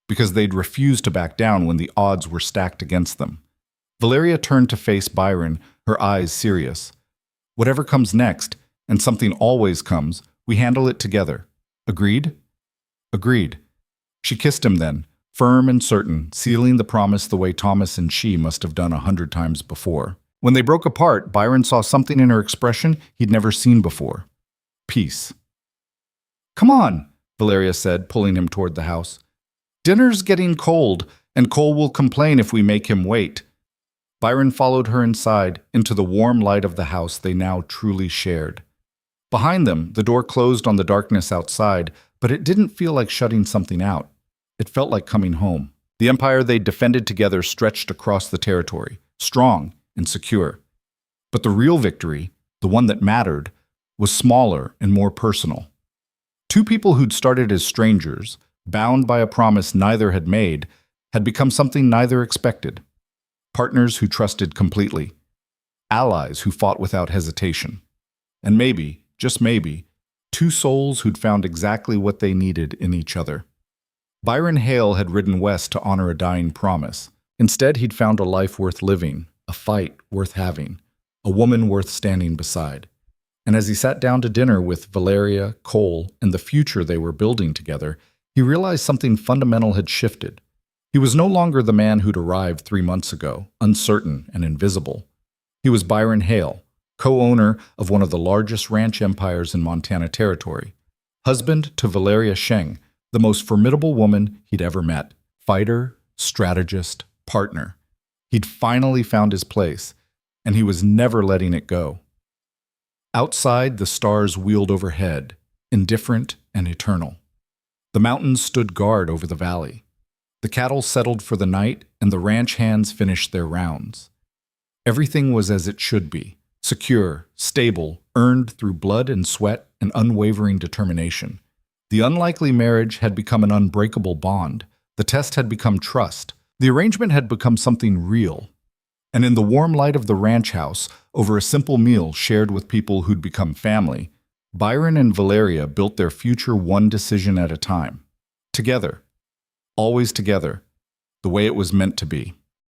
Because they'd refused to back down when the odds were stacked against them. Valeria turned to face Byron, her eyes serious. "Whatever comes next, and something always comes, we handle it together. Agreed?" "Agreed." She kissed him then, firm and certain, sealing the promise the way Thomas and she must have done 100 times before. When they broke apart, Byron saw something in her expression he'd never seen before. Peace. "Come on," Valeria said, pulling him toward the house. "Dinner's getting cold, and Cole will complain if we make him wait." Byron followed her inside, into the warm light of the house they now truly shared. Behind them, the door closed on the darkness outside, but it didn't feel like shutting something out. It felt like coming home. The empire they'd defended together stretched across the territory, strong and secure. But the real victory, the one that mattered, was smaller and more personal. 2 people who'd started as strangers, bound by a promise neither had made, had become something neither expected. Partners who trusted completely. Allies who fought without hesitation. And maybe, just maybe, 2 souls who'd found exactly what they needed in each other. Byron Hale had ridden west to honor a dying promise. Instead, he'd found a life worth living, a fight worth having, a woman worth standing beside. And as he sat down to dinner with Valeria, Cole, and the future they were building together, he realized something fundamental had shifted. He was no longer the man who'd arrived 3 months ago, uncertain and invisible. He was Byron Hale, co-owner of one of the largest ranch empires in Montana Territory, husband to Valeria Sheng, the most formidable woman he'd ever met, fighter, strategist, partner. He'd finally found his place, and he was never letting it go. Outside, the stars wheeled overhead, indifferent and eternal. The mountains stood guard over the valley. The cattle settled for the night, and the ranch hands finished their rounds. Everything was as it should be, secure, stable, earned through blood and sweat and unwavering determination. The unlikely marriage had become an unbreakable bond. The test had become trust. The arrangement had become something real. And in the warm light of the ranch house, over a simple meal shared with people who'd become family, Byron and Valeria built their future one decision at a time. Together. Always together. The way it was meant to be.